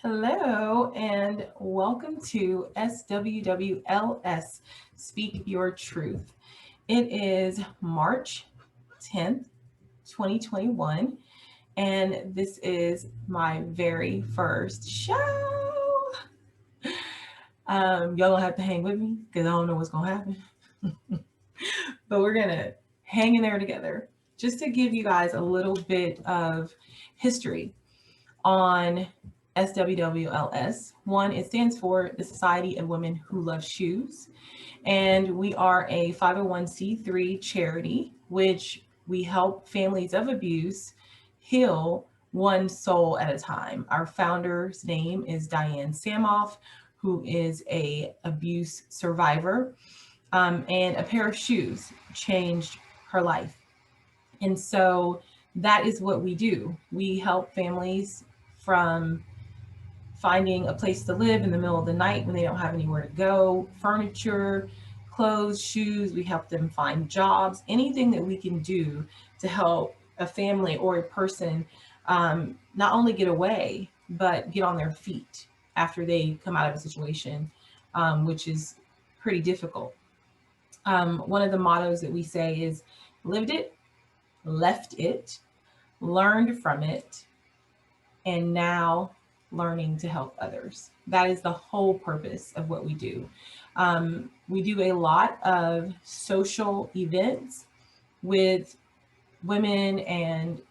Hello and welcome to SWWLS Speak Your Truth. It is March 10th, 2021, and this is my very first show. Y'all gonna have to hang with me because I don't know what's gonna happen, but we're gonna hang in there together just to give you guys a little bit of history on SWWLS. One, it stands for the Society of Women Who Love Shoes. And we are a 501c3 charity, which we help families of abuse heal one soul at a time. Our founder's name is Diane Samoff, who is a abuse survivor, and a pair of shoes changed her life. And so that is what we do. We help families from finding a place to live in the middle of the night when they don't have anywhere to go, furniture, clothes, shoes. We help them find jobs, anything that we can do to help a family or a person not only get away, but get on their feet after they come out of a situation, which is pretty difficult. One of the mottos that we say is lived it, left it, learned from it, and now learning to help others. That is the whole purpose of what we do. We do a lot of social events with women and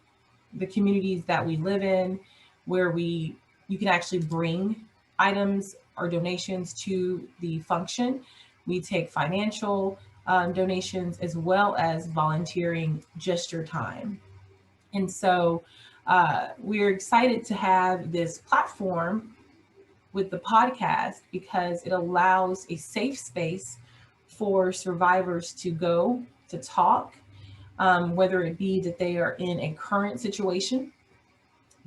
the communities that we live in, where you can actually bring items or donations to the function. We take financial donations as well as volunteering just your time. And so we're excited to have this platform with the podcast because it allows a safe space for survivors to go to talk, whether it be that they are in a current situation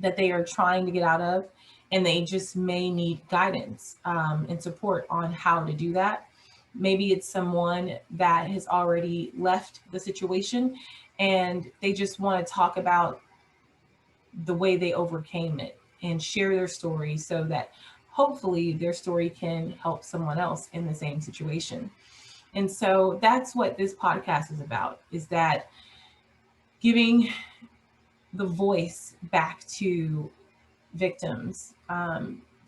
that they are trying to get out of, and they just may need guidance and support on how to do that. Maybe it's someone that has already left the situation and they just want to talk about the way they overcame it and share their story so that hopefully their story can help someone else in the same situation. And so that's what this podcast is about, is that giving the voice back to victims,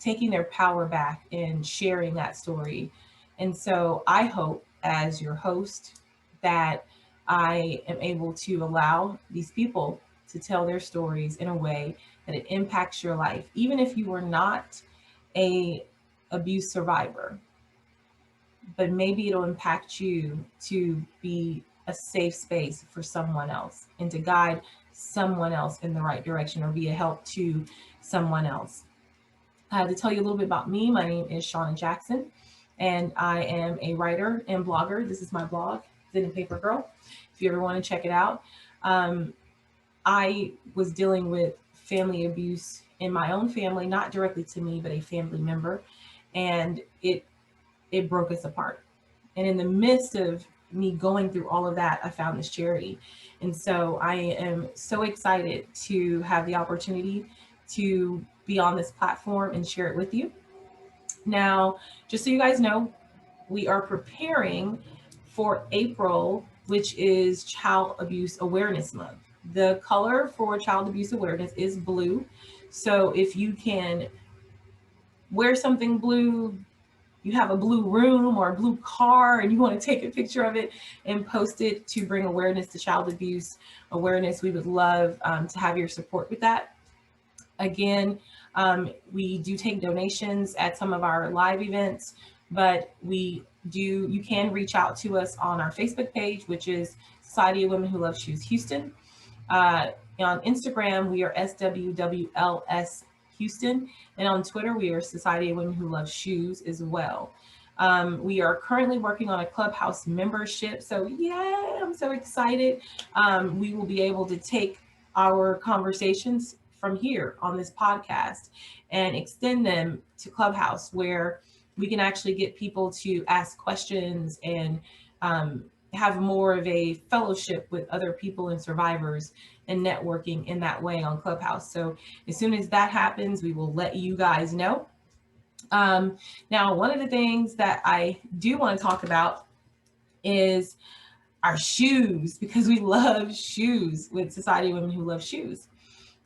taking their power back and sharing that story. And so I hope, as your host, that I am able to allow these people to tell their stories in a way that it impacts your life, even if you were not a abuse survivor, but maybe it'll impact you to be a safe space for someone else and to guide someone else in the right direction or be a help to someone else. To tell you a little bit about me, my name is Shauna Jackson, and I am a writer and blogger. This is my blog, Zen and Paper Girl, if you ever want to check it out. I was dealing with family abuse in my own family, not directly to me, but a family member, and it broke us apart. And in the midst of me going through all of that, I found this charity. And so I am so excited to have the opportunity to be on this platform and share it with you. Now, just so you guys know, we are preparing for April, which is Child Abuse Awareness Month. The color for child abuse awareness is blue. So if you can wear something blue, you have a blue room or a blue car and you want to take a picture of it and post it to bring awareness to child abuse awareness, we would love to have your support with that. Again, we do take donations at some of our live events, but you can reach out to us on our Facebook page, which is Society of Women Who Love Shoes Houston. On Instagram, we are SWWLS Houston, and on Twitter, we are Society of Women Who Love Shoes as well. We are currently working on a Clubhouse membership, so yeah, I'm so excited. We will be able to take our conversations from here on this podcast and extend them to Clubhouse, where we can actually get people to ask questions and have more of a fellowship with other people and survivors and networking in that way on Clubhouse. So as soon as that happens, we will let you guys know. Now, one of the things that I do want to talk about is our shoes, because we love shoes with Society of Women Who Love Shoes.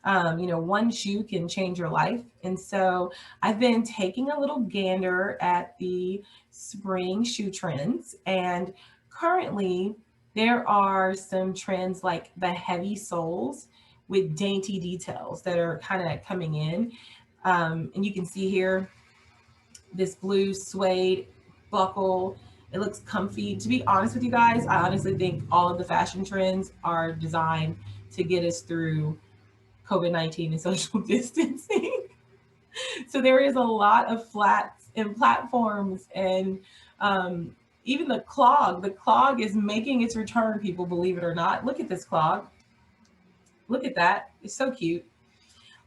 One shoe can change your life. And so I've been taking a little gander at the spring shoe trends. And currently, there are some trends like the heavy soles with dainty details that are kind of coming in. And you can see here this blue suede buckle. It looks comfy. To be honest with you guys, I honestly think all of the fashion trends are designed to get us through COVID-19 and social distancing. So there is a lot of flats and platforms, and even the clog. The clog is making its return, people, believe it or not. Look at this clog. Look at that. It's so cute.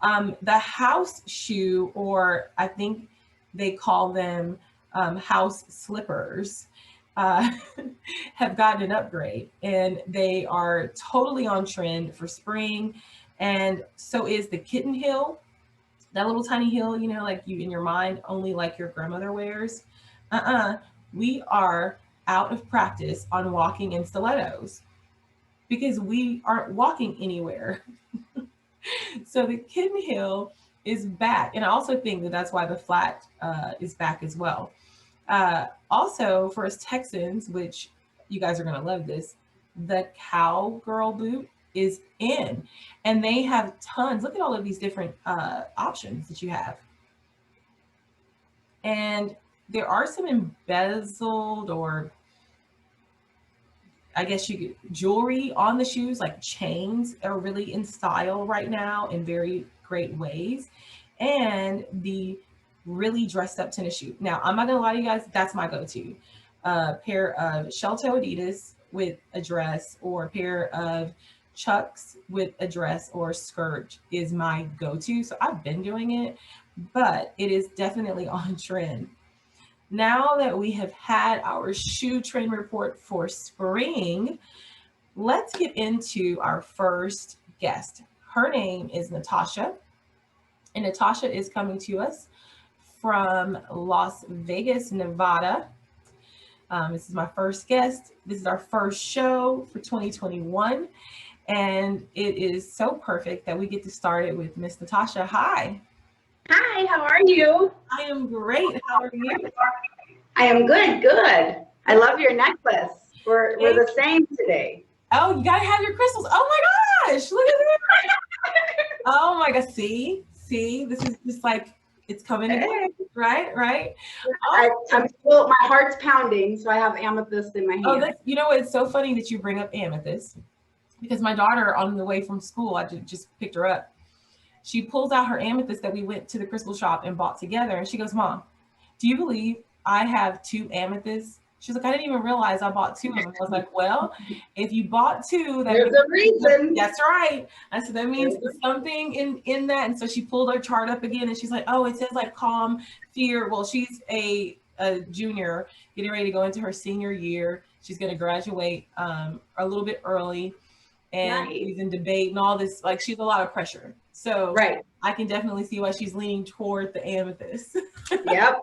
The house shoe, or I think they call them house slippers, have gotten an upgrade, and they are totally on trend for spring. And so is the kitten heel, that little tiny heel, like you in your mind only like your grandmother wears. We are out of practice on walking in stilettos because we aren't walking anywhere. So the kitten heel is back. And I also think that that's why the flat is back as well. Also, for us Texans, which you guys are going to love this, the cowgirl boot is in. And they have tons. Look at all of these different options that you have. And there are some embezzled, or I guess jewelry on the shoes, like chains are really in style right now in very great ways. And the really dressed up tennis shoe. Now, I'm not gonna lie to you guys, that's my go-to. A pair of shell toe Adidas with a dress, or a pair of Chucks with a dress or skirt is my go-to. So I've been doing it, but it is definitely on trend. Now that we have had our shoe trend report for spring, let's get into our first guest. Her name is Natasha, and Natasha is coming to us from Las Vegas, Nevada. This is my first guest. This is our first show for 2021, and it is so perfect that we get to start it with Miss Natasha. Hi. Hi, how are you? I am great. How are you? I am good, good. I love your necklace. We're the same today. Oh, you gotta have your crystals. Oh my gosh, look at this. Oh my gosh, see, this is just like, it's coming together, right? I'm still, my heart's pounding, so I have amethyst in my hand. Oh, it's so funny that you bring up amethyst, because my daughter, on the way from school, I just picked her up. She pulls out her amethyst that we went to the crystal shop and bought together. And she goes, Mom, do you believe I have 2 amethysts? She's like, I didn't even realize I bought 2 of them. I was like, well, if you bought 2, there's a reason. That's right. I said, that means there's something in that. And so she pulled her chart up again, and she's like, oh, it says like calm, fear. Well, she's a junior getting ready to go into her senior year. She's going to graduate a little bit early. And she's in debate and all this, like, she's a lot of pressure. So I can definitely see why she's leaning toward the amethyst. Yep.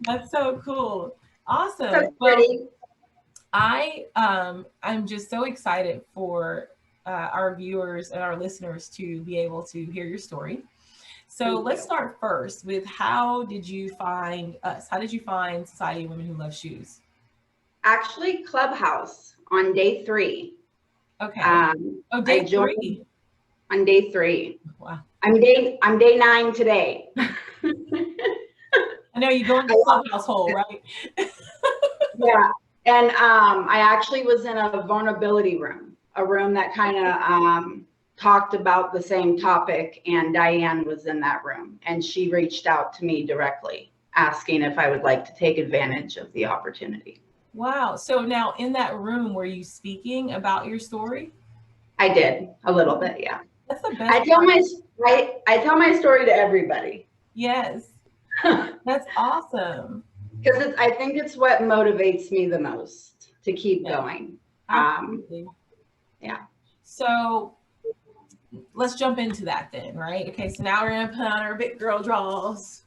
That's so cool. Awesome. So pretty. Well, I'm just so excited for our viewers and our listeners to be able to hear your story. So let's start first with, how did you find us? How did you find Society of Women Who Love Shoes? Actually, Clubhouse on day 3. Okay. Day 3. On day 3. Wow. I'm day 9 today. I know you go into the household, right? Yeah. And I actually was in a vulnerability room, a room that kind of talked about the same topic, and Diane was in that room, and she reached out to me directly asking if I would like to take advantage of the opportunity. Wow. So now, in that room, were you speaking about your story? I did a little bit, yeah. That's the best. I tell my story to everybody. Yes. That's awesome. Because I think it's what motivates me the most. to keep Yeah. going. Absolutely. Yeah. So let's jump into that then, right? Okay, so now we're gonna put on our big girl draws.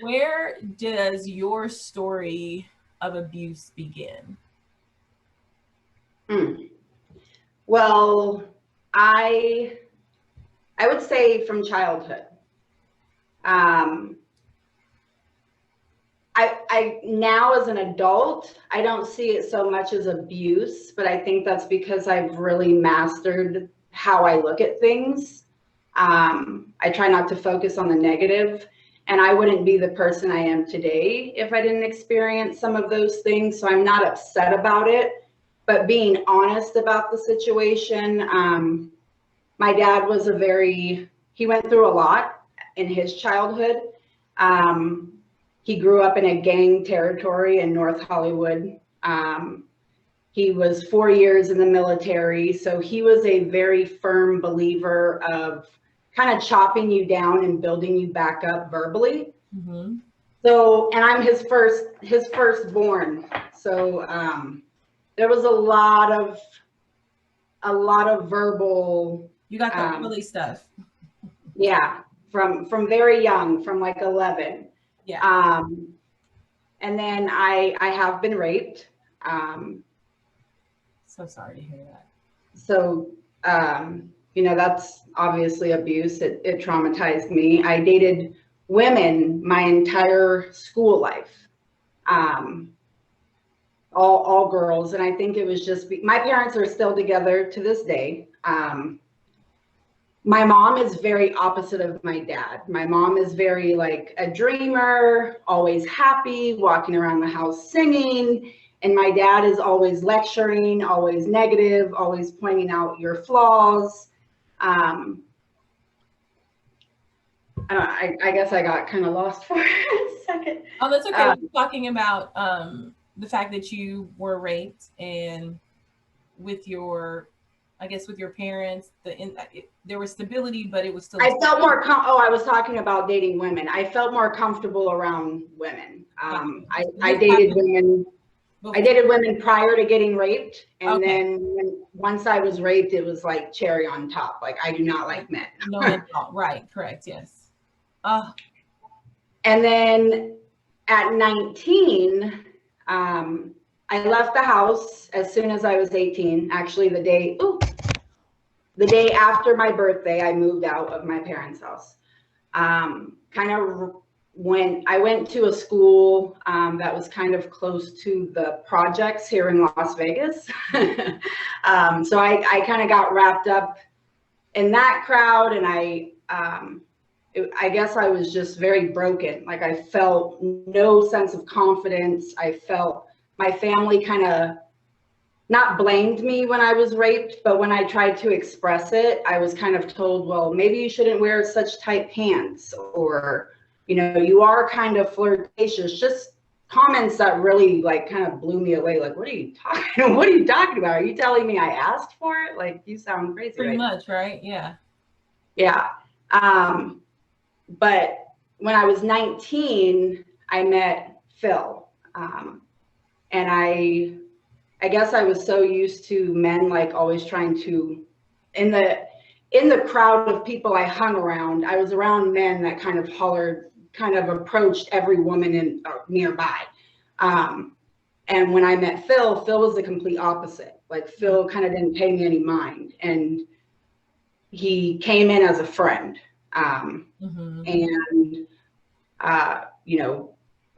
Where does your story of abuse begin? Well, I would say from childhood. Um, I now as an adult, I don't see it so much as abuse, but I think that's because I've really mastered how I look at things. I try not to focus on the negative, and I wouldn't be the person I am today if I didn't experience some of those things. So I'm not upset about it, but being honest about the situation. My dad was he went through a lot in his childhood. He grew up in a gang territory in North Hollywood. He was 4 years in the military. So he was a very firm believer of kind of chopping you down and building you back up verbally. Mm-hmm. So, and I'm his firstborn. So there was a lot of verbal. You got the early stuff. Yeah, from very young, from like 11. Yeah. And then I have been raped. So sorry to hear that. So that's obviously abuse. It traumatized me. I dated women my entire school life. All girls, and I think it was just my parents are still together to this day. My mom is very opposite of my dad. My mom is very like a dreamer, always happy, walking around the house singing. And my dad is always lecturing, always negative, always pointing out your flaws. I guess I got kind of lost for a second. Oh, that's okay. We're talking about the fact that you were raped, and with your parents, there was stability, but it was still. I felt more. I was talking about dating women. I felt more comfortable around women. I dated women. I dated women prior to getting raped, and then once I was raped, it was like cherry on top. Like, I do not like men. No men at all. Right? Correct. Yes. And then at 19, I left the house as soon as I was 18. Actually, the day after my birthday, I moved out of my parents' house. I went to a school that was kind of close to the projects here in Las Vegas. So I kind of got wrapped up in that crowd, and I guess I was just very broken. Like, I felt no sense of confidence. I felt my family kind of not blamed me when I was raped, but when I tried to express it, I was kind of told, well, maybe you shouldn't wear such tight pants, or, you are kind of flirtatious. Just comments that really like kind of blew me away. Like, what are you talking about? Are you telling me I asked for it? Like, you sound crazy. Pretty much, right? Yeah. Yeah. But when I was 19, I met Phil. And I guess I was so used to men like always trying to, in the crowd of people I hung around, I was around men that kind of approached every woman nearby. And when I met Phil was the complete opposite. Like, Phil kind of didn't pay me any mind, and he came in as a friend. And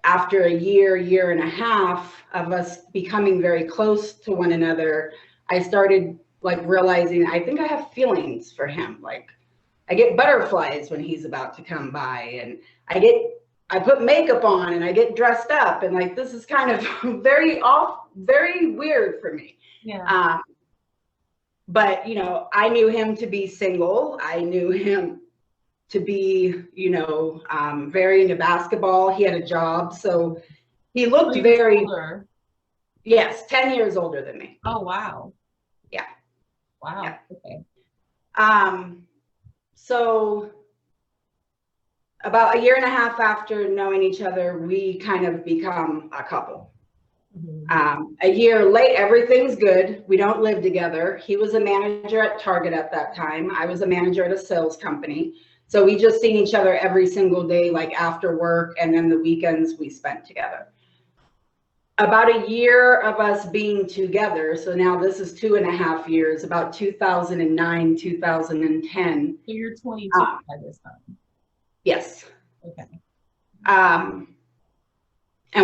after a year and a half of us becoming very close to one another, I started like realizing I think I have feelings for him. Like, I get butterflies when he's about to come by, and I put makeup on and I get dressed up, and like, this is kind of very weird for me. Yeah. But I knew him to be single. I knew him to be, very into basketball. He had a job, so he looked very older. Yes, 10 years older than me. Oh, wow. Yeah. Wow. Yeah. Okay. So about a year and a half after knowing each other, we kind of become a couple. A year late, everything's good. We don't live together. He was a manager at Target at that time. I was a manager at a sales company. So we just seen each other every single day, like after work, and then the weekends we spent together. About a year of us being together, so now this is 2.5 years, about 2009, 2010. So you're 22 by this time. Yes. Okay. And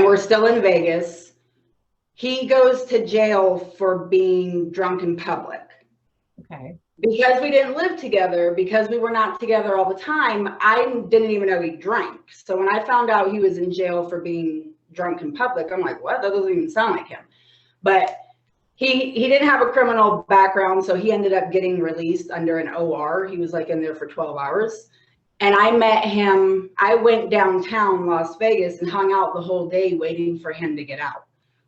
we're still in Vegas. He goes to jail for being drunk in public. Okay. Because we didn't live together, because we were not together all the time, I didn't even know he drank. So when I found out he was in jail for being drunk in public, I'm like, what? That doesn't even sound like him. But he didn't have a criminal background, so he ended up getting released under an OR. He was like in there for 12 hours. And I met him, I went downtown Las Vegas and hung out the whole day waiting for him to get out.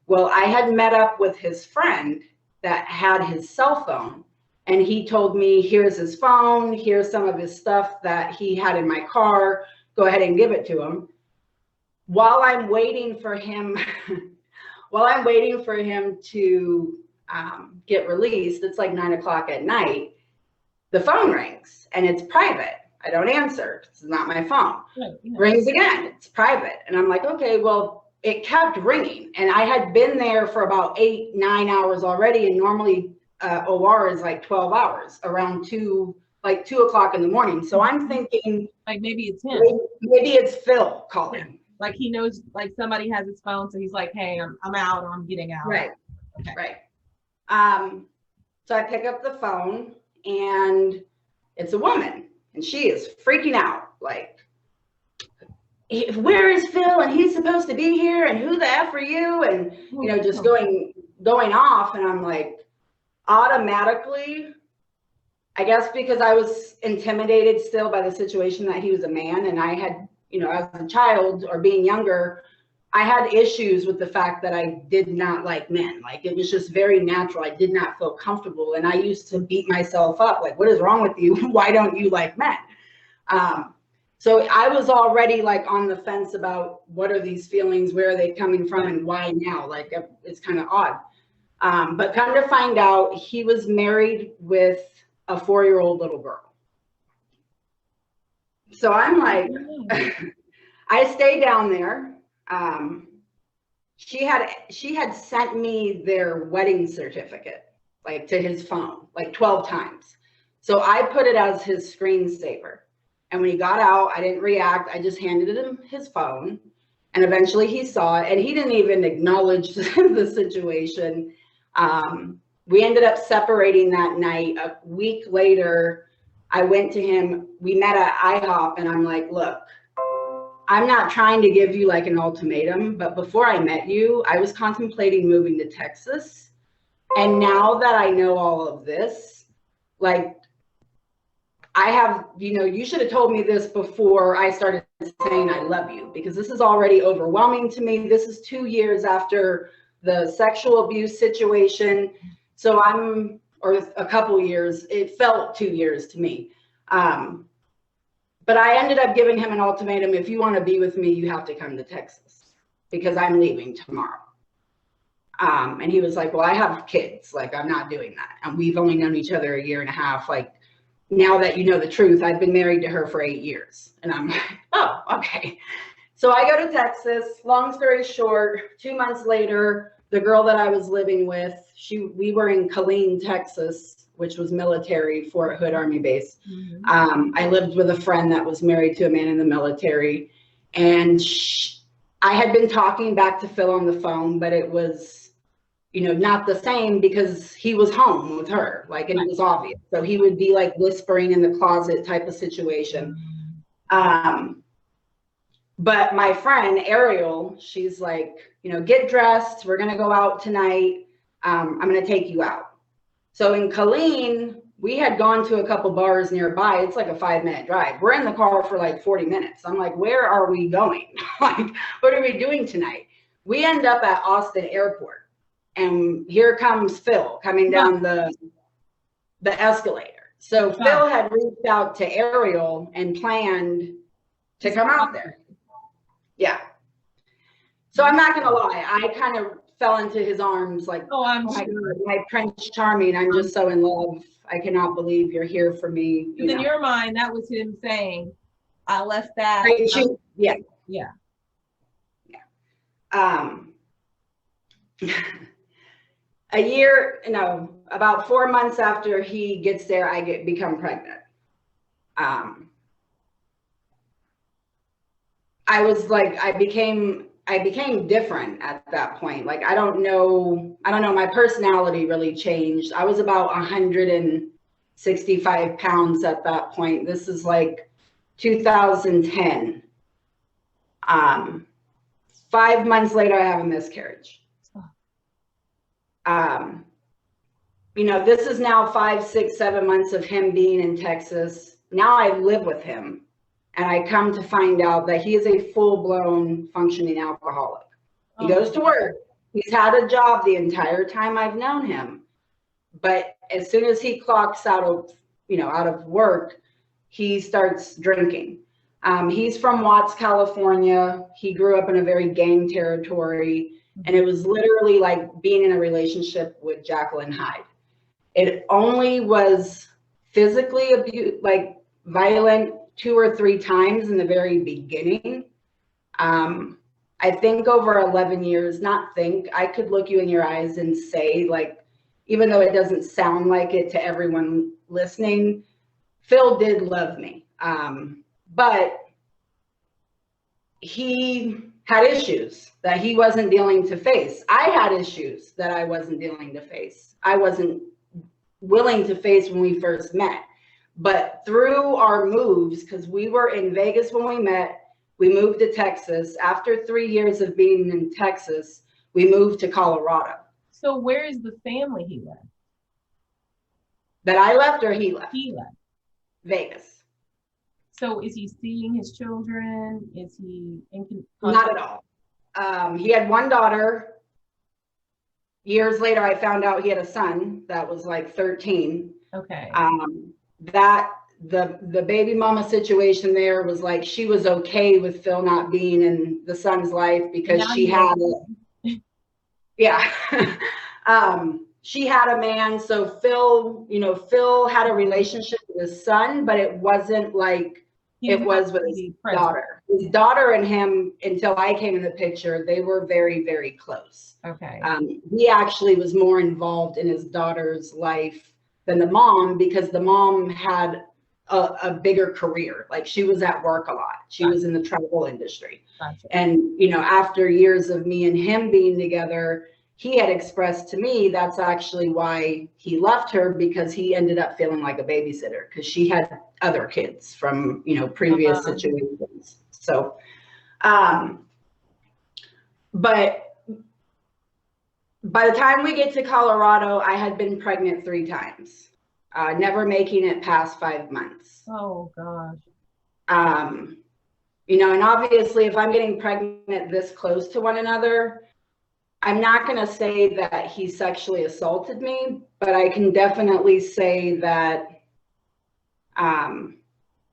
Well, I had met up with his friend that had his cell phone, and he told me, here's his phone, here's some of his stuff that he had in my car, go ahead and give it to him. While I'm waiting for him, to get released, it's like 9 o'clock at night, the phone rings and it's private. I don't answer, it's not my phone. Right, yeah. Rings again, it's private. And I'm like, okay, well, it kept ringing. And I had been there for about 8-9 hours already. And normally OR is like 12 hours, around 2 o'clock in the morning. So I'm thinking, like maybe it's him. Maybe it's Phil calling. Yeah. Like he knows, like somebody has his phone, so he's like, hey, I'm out, or I'm getting out. Right. Okay. Right. So I pick up the phone and it's a woman, and she is freaking out, like, where is Phil? And he's supposed to be here, and who the F are you? And, you know, just going off. And I'm like, automatically, I guess because I was intimidated still by the situation that he was a man, and I had, you know, as a child or being younger, I had issues with the fact that I did not like men. Like, it was just very natural. I did not feel comfortable. And I used to beat myself up. Like, what is wrong with you? Why don't you like men? So I was already like on the fence about what are these feelings? Where are they coming from? And why now? Like, it's kind of odd. But come to find out, he was married with a 4-year-old little girl. So I'm like, I stay down there. She had sent me their wedding certificate, like, to his phone, like 12 times. So I put it as his screensaver. And when he got out, I didn't react. I just handed him his phone. And eventually he saw it, and he didn't even acknowledge the situation. We ended up separating that night. A week later, I went to him. We met at IHOP, and I'm like, look, I'm not trying to give you like an ultimatum, but before I met you, I was contemplating moving to Texas. And now that I know all of this, like, I have, you know, you should have told me this before I started saying I love you, because this is already overwhelming to me. This is 2 years after the sexual abuse situation. So or a couple years, it felt 2 years to me. But I ended up giving him an ultimatum. If you want to be with me, you have to come to Texas, because I'm leaving tomorrow. And he was like, well, I have kids. Like, I'm not doing that. And we've only known each other 1.5 years. Like, now that you know the truth, I've been married to her for 8 years. And I'm like, oh, okay. So I go to Texas. Long story short, 2 months later, the girl that I was living with, we were in Killeen, Texas, which was military, Fort Hood Army Base. Mm-hmm. I lived with a friend that was married to a man in the military. And I had been talking back to Phil on the phone, but it was, you know, not the same, because he was home with her, like, and it was obvious. So he would be like whispering in the closet type of situation. But my friend Ariel, she's like, you know, get dressed. We're going to go out tonight. I'm going to take you out. So in Killeen, we had gone to a couple bars nearby. It's like a 5-minute drive. We're in the car for like 40 minutes. I'm like, where are we going? Like, what are we doing tonight? We end up at Austin Airport. And here comes Phil coming down the escalator. So Phil had reached out to Ariel and planned to come out there. Yeah. So I'm not going to lie. I kind of fell into his arms like, Oh, I'm oh my sure. God, my Prince Charming, I'm just so in love. I cannot believe you're here for me. Because in your mind, that was him saying, I left that. Yeah. Yeah. A year, no, about 4 months after he gets there, I become pregnant. I was like, I became different at that point. Like, I don't know, my personality really changed. I was about 165 pounds at that point. This is like 2010. 5 months later, I have a miscarriage. This is now 5, 6, 7 months of him being in Texas. Now I live with him, and I come to find out that he is a full-blown functioning alcoholic. He goes to work. He's had a job the entire time I've known him. But as soon as he clocks out of work, he starts drinking. He's from Watts, California. He grew up in a very gang territory, and it was literally like being in a relationship with Jekyll and Hyde. It only was physically like violent 2 or 3 times in the very beginning. I think over 11 years, I could look you in your eyes and say, like, even though it doesn't sound like it to everyone listening, Phil did love me. But he had issues that he wasn't willing to face. I had issues that I wasn't willing to face. I wasn't willing to face when we first met. But through our moves, because we were in Vegas when we met, we moved to Texas. After 3 years of being in Texas, we moved to Colorado. So where is the family he left? That I left or he left? He left. Vegas. So is he seeing his children? Is he in Not at all. He had 1 daughter. Years later, I found out he had a son that was like 13. Okay. That the baby mama situation there was like, she was okay with Phil not being in the son's life because she had she had a man. So Phil had a relationship with his son, but it wasn't like it was with his daughter. His daughter and him, until I came in the picture, they were very, very close. Okay. He actually was more involved in his daughter's life than the mom, because the mom had a bigger career. Like, she was at work a lot. She was in the travel industry. Gotcha. And, after years of me and him being together, he had expressed to me that's actually why he left her, because he ended up feeling like a babysitter, because she had other kids from, previous situations. So, but by the time we get to Colorado, I had been pregnant 3 times, never making it past 5 months. Oh, gosh. And obviously, if I'm getting pregnant this close to one another, I'm not going to say that he sexually assaulted me, but I can definitely say that I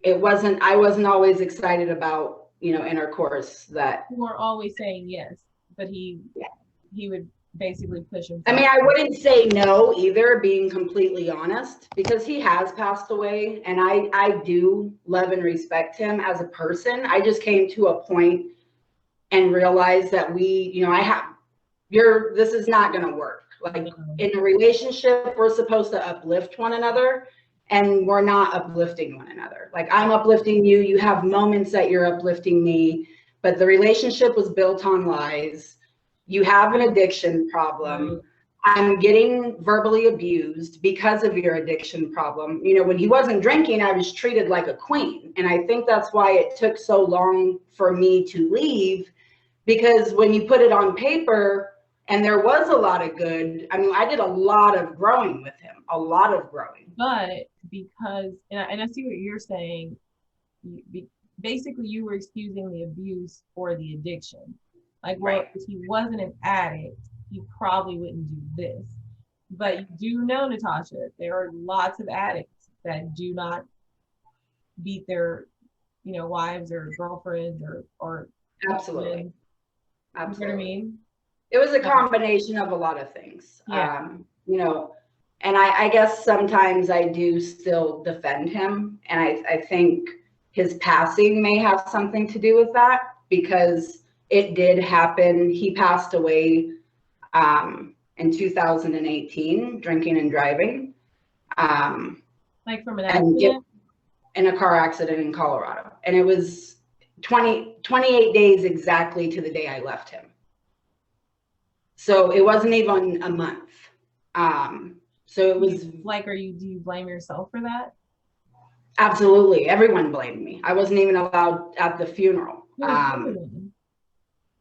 wasn't always excited about, intercourse. That you were always saying yes, but he would basically push him. I mean, I wouldn't say no either, being completely honest, because he has passed away, and I do love and respect him as a person. I just came to a point and realized that this is not going to work. Like, in a relationship, we're supposed to uplift one another, and we're not uplifting one another. Like, I'm uplifting you. You have moments that you're uplifting me, but the relationship was built on lies. You have an addiction problem. I'm getting verbally abused because of your addiction problem. When he wasn't drinking, I was treated like a queen. And I think that's why it took so long for me to leave, because when you put it on paper, and there was a lot of good, I mean, I did a lot of growing with him, a lot of growing. But because, and I see what you're saying, basically you were excusing the abuse for the addiction. Like, well, if he wasn't an addict, he probably wouldn't do this. But you do know, Natasha, there are lots of addicts that do not beat their, wives or girlfriends or Absolutely. Absolutely. You know what I mean? It was a combination of a lot of things. Yeah. You know, and I guess sometimes I do still defend him. And I think his passing may have something to do with that, because it did happen. He passed away in 2018, drinking and driving. Like from an And accident? in a car accident in Colorado. And it was 28 days exactly to the day I left him. So it wasn't even a month. So it was like, do you blame yourself for that? Absolutely. Everyone blamed me. I wasn't even allowed at the funeral.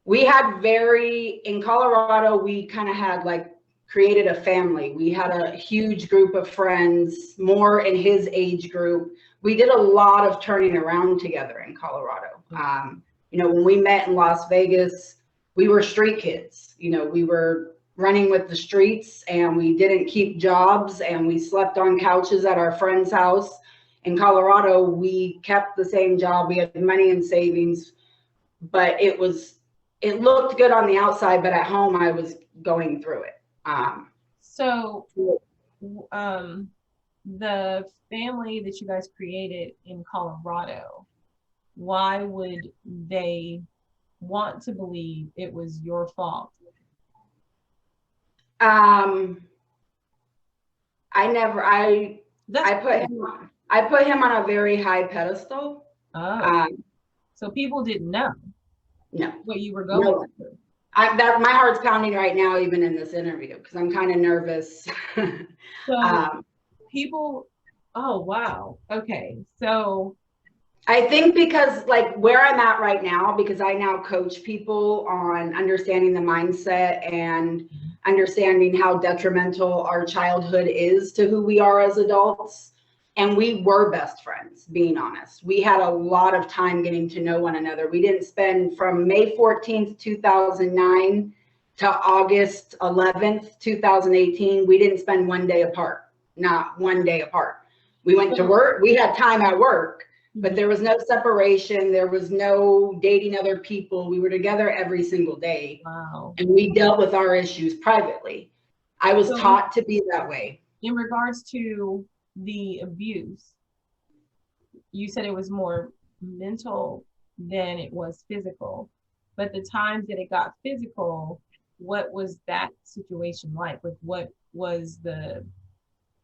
We had in Colorado, we kind of had like created a family. We had a huge group of friends, more in his age group. We did a lot of turning around together in Colorado. You know, when we met in Las Vegas, we were street kids. You know, we were running with the streets, and we didn't keep jobs, and we slept on couches at our friend's house. In Colorado, we kept the same job. We had money in savings, but it looked good on the outside, but at home I was going through it. The family that you guys created in Colorado, why would they want to believe it was your fault? I put him on a very high pedestal. Oh. So people didn't know no what you were going through. My heart's pounding right now, even in this interview, because I'm kind of nervous. So people, oh wow, okay. So I think because like where I'm at right now, because I now coach people on understanding the mindset and understanding how detrimental our childhood is to who we are as adults. And we were best friends, being honest. We had a lot of time getting to know one another. We didn't spend from May 14th, 2009 to August 11th, 2018. We didn't spend one day apart, not one day apart. We went to work. We had time at work, but there was no separation. There was no dating other people. We were together every single day. Wow. And we dealt with our issues privately. I was taught to be that way. In regards to the abuse, you said it was more mental than it was physical, but the times that it got physical, what was that situation like? Like, what was the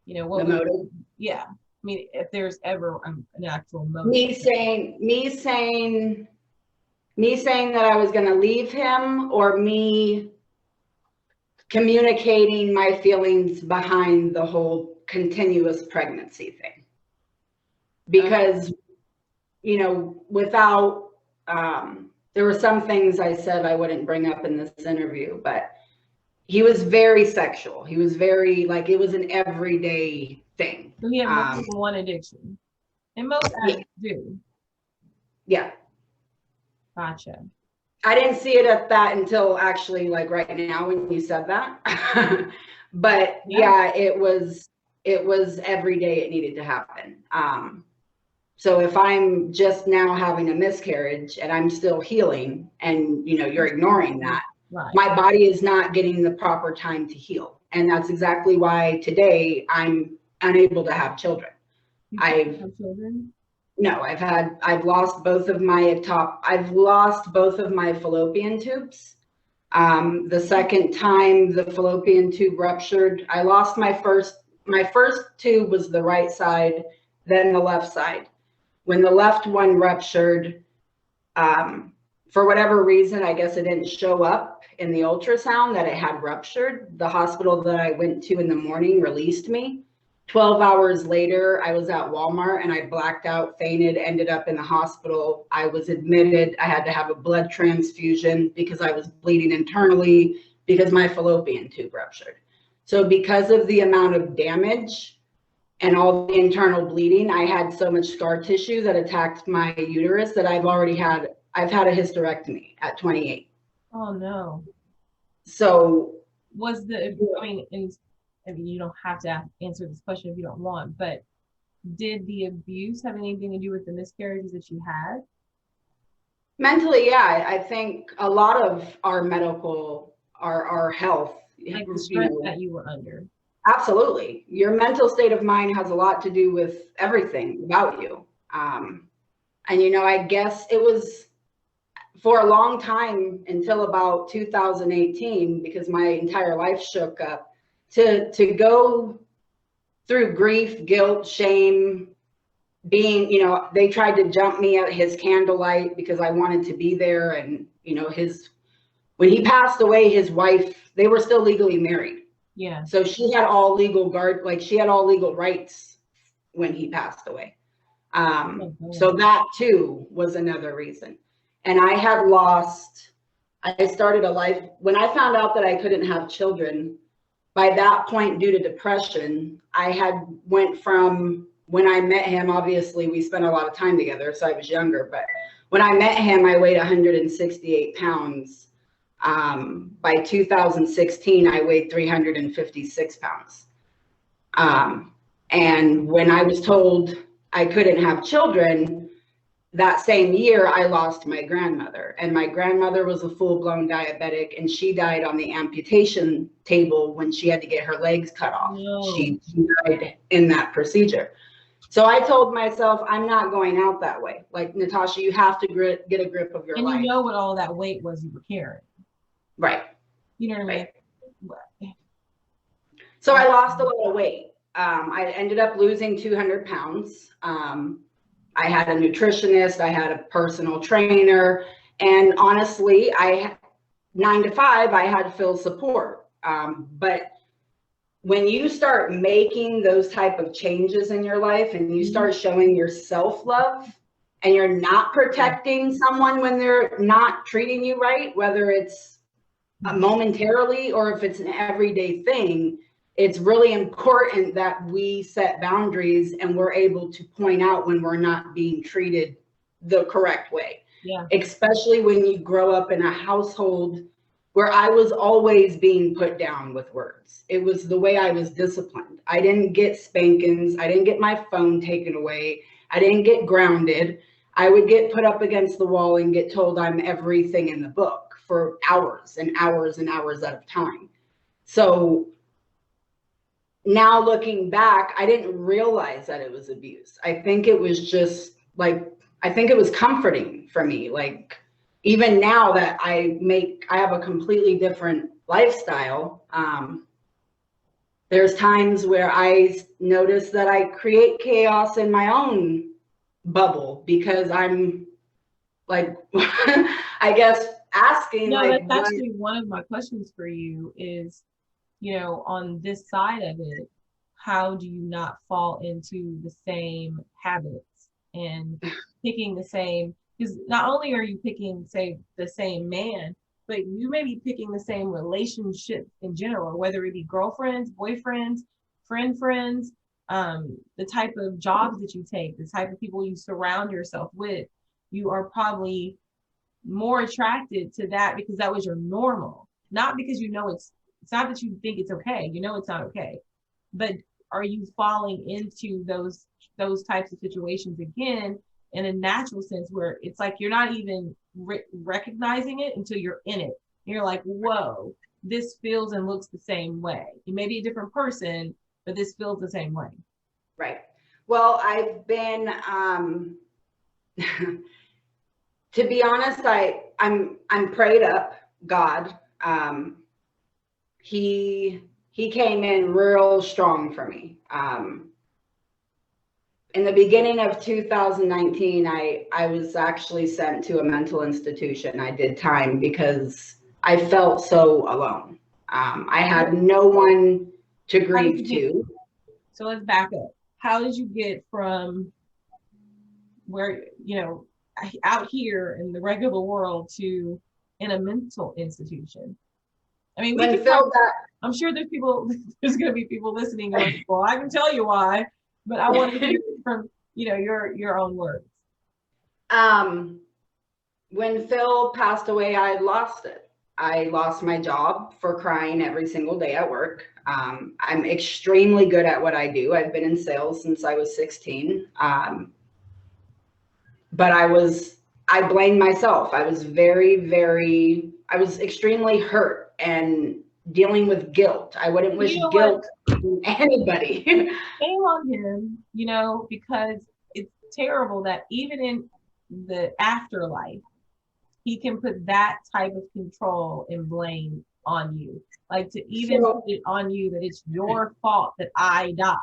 motive? Yeah, I mean, if there's ever an actual motive. Me saying that I was going to leave him, or me communicating my feelings behind the whole continuous pregnancy thing. Because, you know, without, there were some things I said I wouldn't bring up in this interview, but he was very sexual. He was very, like, it was an everyday thing. So he had more than one addiction. And most addicts do. Yeah. Gotcha. I didn't see it at that until actually like right now when you said that. But yeah, it was every day it needed to happen. So if I'm just now having a miscarriage and I'm still healing, and you know, you're ignoring that, right, my body is not getting the proper time to heal. And that's exactly why today I'm unable to have children. No, I've lost both of my fallopian tubes. The second time the fallopian tube ruptured, I lost my first tube was the right side, then the left side. When the left one ruptured, for whatever reason, I guess it didn't show up in the ultrasound that it had ruptured. The hospital that I went to in the morning released me. 12 hours later, I was at Walmart and I blacked out, fainted, ended up in the hospital. I was admitted. I had to have a blood transfusion because I was bleeding internally because my fallopian tube ruptured. So because of the amount of damage and all the internal bleeding, I had so much scar tissue that attacked my uterus that I've had a hysterectomy at 28. Oh no. So I mean, you don't have to answer this question if you don't want, but did the abuse have anything to do with the miscarriages that you had? Mentally, yeah. I think a lot of our medical our health. Like the You stress know, that you were under. absolutely. Your mental state of mind has a lot to do with everything about you. And, you know, I guess it was for a long time until about 2018, because my entire life shook up, to go through grief, guilt, shame, being, you know, they tried to jump me at his candlelight because I wanted to be there. And, you know, when he passed away, his wife, they were still legally married. Yeah. So she had all legal she had all legal rights when he passed away. So that too was another reason. And I started a life, when I found out that I couldn't have children, by that point, due to depression, I had went from, when I met him, obviously we spent a lot of time together, so I was younger, but when I met him, I weighed 168 pounds. By 2016, I weighed 356 pounds. And when I was told I couldn't have children, that same year, I lost my grandmother, and my grandmother was a full-blown diabetic, and she died on the amputation table when she had to get her legs cut off. No. She died in that procedure. So I told myself, I'm not going out that way. Like, Natasha, you have to get a grip of your life. And you know what all that weight was you were carrying. Right. You know what I mean? Right. So I lost a lot of weight. I ended up losing 200 pounds. I had a nutritionist, I had a personal trainer, and honestly, 9 to 5, I had full support. But when you start making those type of changes in your life and you start showing your self-love, and you're not protecting someone when they're not treating you right, whether it's momentarily or if it's an everyday thing, it's really important that we set boundaries and we're able to point out when we're not being treated the correct way. Yeah. Especially when you grow up in a household where I was always being put down with words. It was the way I was disciplined. I didn't get spankings. I didn't get my phone taken away. I didn't get grounded. I would get put up against the wall and get told I'm everything in the book for hours and hours and hours at a time. So now looking back, I didn't realize that it was abuse. I think it was just like, I think it was comforting for me. Like, even now that I have a completely different lifestyle, there's times where I notice that I create chaos in my own bubble because I'm like, I guess asking. No, like, that's actually one of my questions for you is, you know, on this side of it, how do you not fall into the same habits and picking the same, because not only are you picking, say, the same man, but you may be picking the same relationship in general, whether it be girlfriends, boyfriends, friends, the type of jobs that you take, the type of people you surround yourself with, you are probably more attracted to that because that was your normal, not because you know it's not that you think it's okay, you know it's not okay, but are you falling into those types of situations again in a natural sense where it's like you're not even recognizing it until you're in it. You're like, whoa, this feels and looks the same way. You may be a different person, but this feels the same way. Right. Well, I've been, to be honest, I'm prayed up. God, he came in real strong for me. In the beginning of 2019, I was actually sent to a mental institution. I did time because I felt so alone. I had no one to grieve to. So let's back up. How did you get from where, you know, out here in the regular world to in a mental institution? I mean, I'm sure there's going to be people listening going, well, I can tell you why, but I want to hear from, you know, your own words. When Phil passed away, I lost it. I lost my job for crying every single day at work. I'm extremely good at what I do. I've been in sales since I was 16. But I blamed myself. I was I was extremely hurt. and dealing with guilt. I wouldn't wish guilt on anybody. Shame on him, you know, because it's terrible that even in the afterlife, he can put that type of control and blame on you. Like to even put it on you that it's your fault that I died.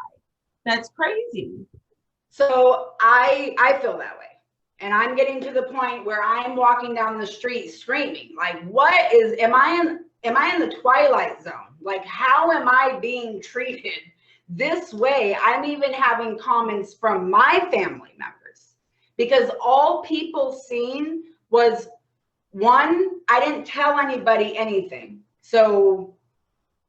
That's crazy. So I feel that way. And I'm getting to the point where I'm walking down the street screaming, like, what is, am I in the twilight zone? Like, how am I being treated this way? I'm even having comments from my family members because all people seen was, one, I didn't tell anybody anything. So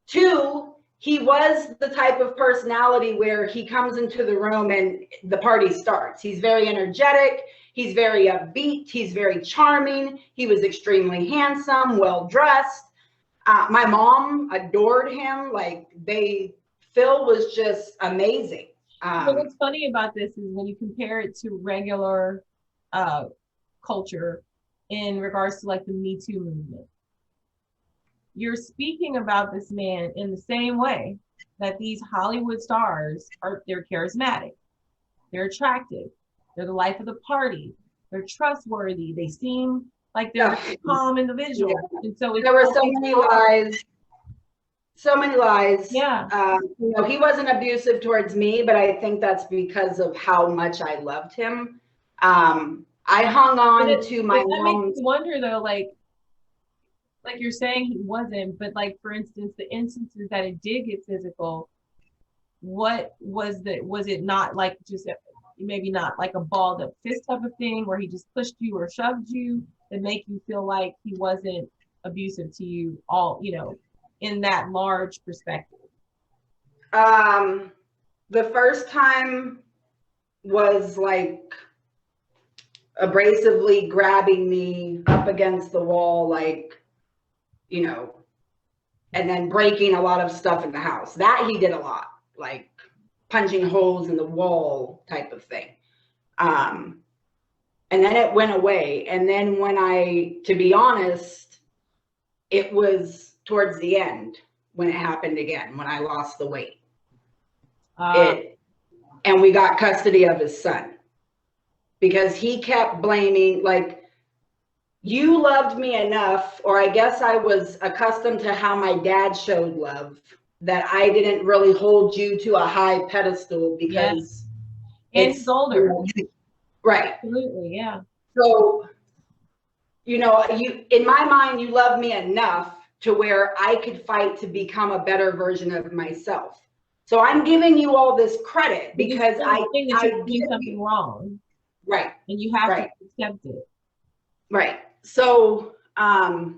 two, he was the type of personality where he comes into the room and the party starts. He's very energetic. He's very upbeat. He's very charming. He was extremely handsome, well-dressed. My mom adored him. Like Phil was just amazing. What's funny about this is when you compare it to regular culture in regards to like the Me Too movement, you're speaking about this man in the same way that these Hollywood stars are. They're charismatic, they're attractive, they're the life of the party, they're trustworthy, they seem like they're a calm individual. Yeah. And so there were so many lies. So many lies. Yeah. You know, he wasn't abusive towards me, but I think that's because of how much I loved him. I hung on to my mom. That makes me wonder though, like you're saying he wasn't, but like for instance, the instances that it did get physical, what was it not like just maybe not like a balled up fist type of thing where he just pushed you or shoved you that make you feel like he wasn't abusive to you all, you know, in that large perspective? The first time was like abrasively grabbing me up against the wall, like, you know, and then breaking a lot of stuff in the house. That he did a lot, like punching holes in the wall type of thing. And then it went away. And then when to be honest, it was towards the end when it happened again, when I lost the weight. And we got custody of his son because he kept blaming, like, you loved me enough, or I guess I was accustomed to how my dad showed love, that I didn't really hold you to a high pedestal because it's older. Right. Absolutely, yeah. So, you know, in my mind, you love me enough to where I could fight to become a better version of myself. So I'm giving you all this credit because I think that you're doing something wrong. Right. And you have to accept it. Right. So I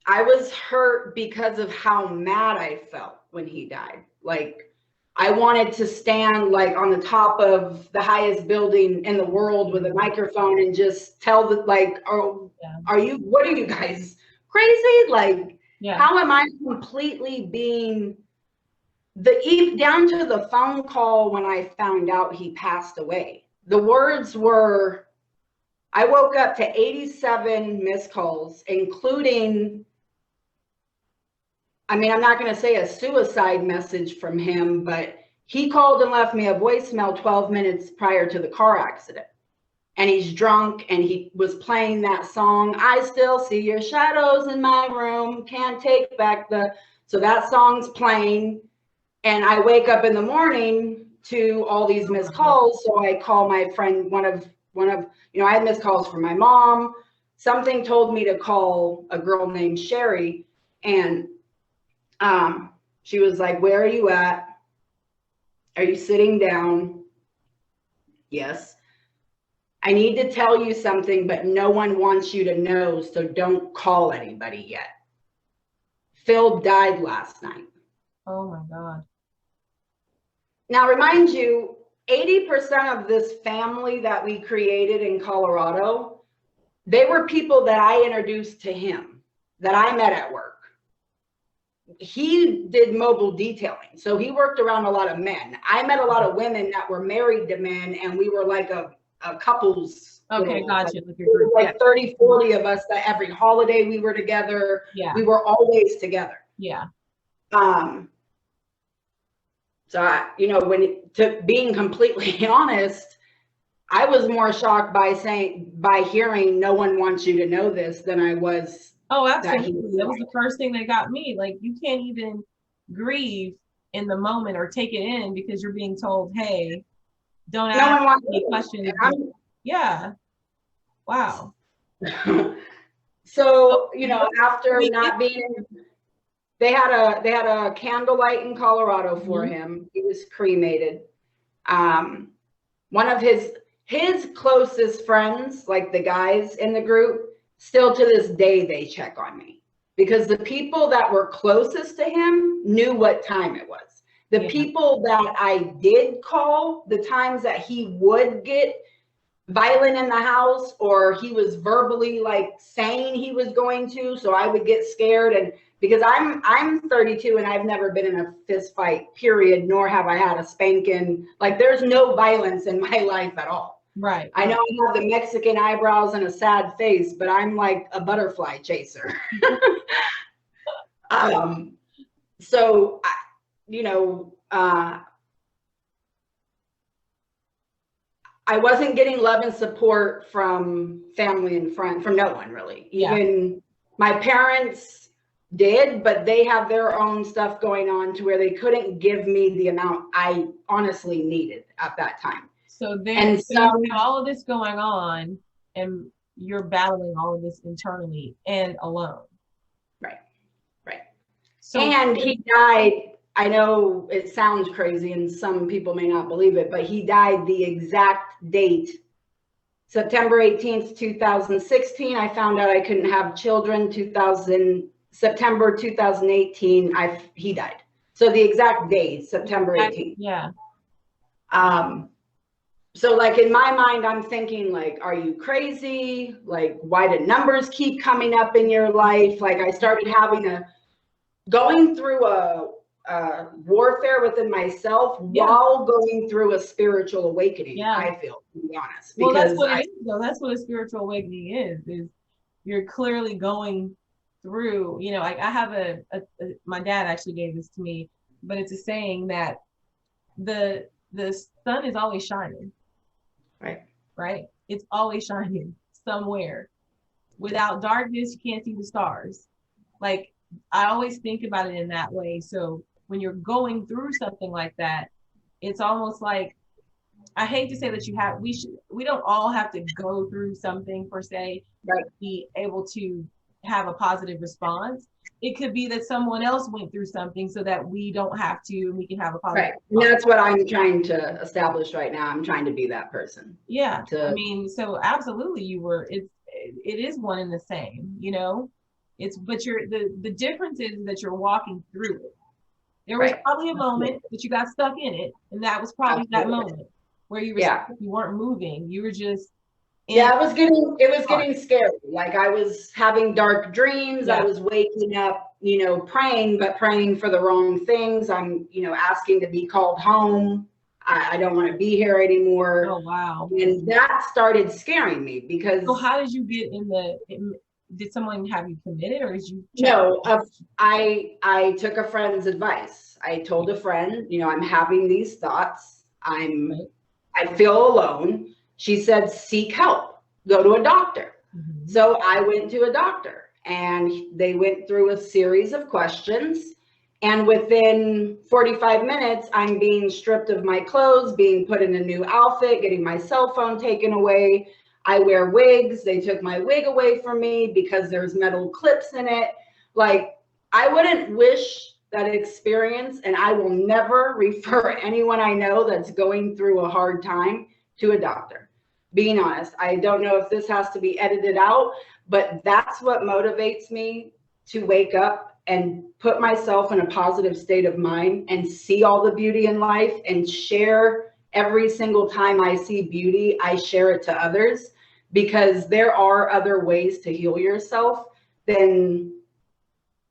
was hurt because of how mad I felt when he died. Like, I wanted to stand like on the top of the highest building in the world with a microphone and just tell the, like, what are you guys crazy? Like, how am I completely being down to the phone call when I found out he passed away? The words were, I woke up to 87 missed calls, including, I mean, I'm not going to say a suicide message from him, but he called and left me a voicemail 12 minutes prior to the car accident. And he's drunk and he was playing that song, I still see your shadows in my room, can't take back so that song's playing. And I wake up in the morning to all these missed calls. So I call my friend, one of, you know, I had missed calls from my mom. Something told me to call a girl named Sherry. And she was like, where are you at? Are you sitting down? Yes. I need to tell you something, but no one wants you to know, so don't call anybody yet. Phil died last night. Oh my God. Now, remind you, 80% of this family that we created in Colorado, they were people that I introduced to him, that I met at work. He did mobile detailing, so he worked around a lot of men. I met a lot of women that were married to men, and we were like a couples Okay, little, gotcha. Like your group. Yeah. like 30, 40 of us that every holiday we were together. Yeah. We were always together. Yeah. So I, you know, to being completely honest, I was more shocked by hearing no one wants you to know this than I was. Oh, absolutely. That was the first thing that got me. Like, you can't even grieve in the moment or take it in because you're being told, hey, don't ask any questions. Yeah. Wow. So, you know, after not being, they had a candlelight in Colorado for him. He was cremated. One of his closest friends, like the guys in the group, still to this day, they check on me because the people that were closest to him knew what time it was. The people that I did call, the times that he would get violent in the house or he was verbally like saying he was going to, so I would get scared. And because I'm 32 and I've never been in a fist fight, period, nor have I had a spanking. Like, there's no violence in my life at all. Right. I know I have the Mexican eyebrows and a sad face, but I'm like a butterfly chaser. So, you know, I wasn't getting love and support from family and friends, from no one really. Even my parents did, but they have their own stuff going on to where they couldn't give me the amount I honestly needed at that time. So you have all of this going on and you're battling all of this internally and alone. Right. Right. So, and he died. I know it sounds crazy and some people may not believe it, but he died the exact date, September 18th, 2016. I found out I couldn't have children. September 2018, he died. So the exact date, September 18th. Yeah. So like in my mind, I'm thinking like, are you crazy? Like, why do numbers keep coming up in your life? Like, I started going through a warfare within myself while going through a spiritual awakening. I feel, to be honest. Well, that's what it is, though. That's what a spiritual awakening is you're clearly going through, you know, like I have my dad actually gave this to me, but it's a saying that the sun is always shining. Right? It's always shining somewhere. Without darkness, you can't see the stars. Like, I always think about it in that way. So when you're going through something like that, it's almost like, I hate to say that we don't all have to go through something per se, to be able to have a positive response. It could be that someone else went through something so that we don't have to, and we can have a positive response. And that's what I'm trying to establish right now. I'm trying to be that person. Yeah. I mean, so absolutely it is one and the same, you know? But the difference is that you're walking through it. There was probably a moment that you got stuck in it, and that was probably that moment where you weren't moving. You were just it was getting scary. Like, I was having dark dreams. I was waking up, you know, praying, but praying for the wrong things. I'm, you know, asking to be called home. I don't want to be here anymore. Oh, wow. And that started scaring me because. So how did you get did someone have you committed, or did you? No, I took a friend's advice. I told a friend, you know, I'm having these thoughts. I feel alone. She said, seek help, go to a doctor. So I went to a doctor and they went through a series of questions. And within 45 minutes, I'm being stripped of my clothes, being put in a new outfit, getting my cell phone taken away. I wear wigs. They took my wig away from me because there's metal clips in it. Like, I wouldn't wish that experience, and I will never refer anyone I know that's going through a hard time to a doctor. Being honest, I don't know if this has to be edited out, but that's what motivates me to wake up and put myself in a positive state of mind and see all the beauty in life and share. Every single time I see beauty, I share it to others, because there are other ways to heal yourself than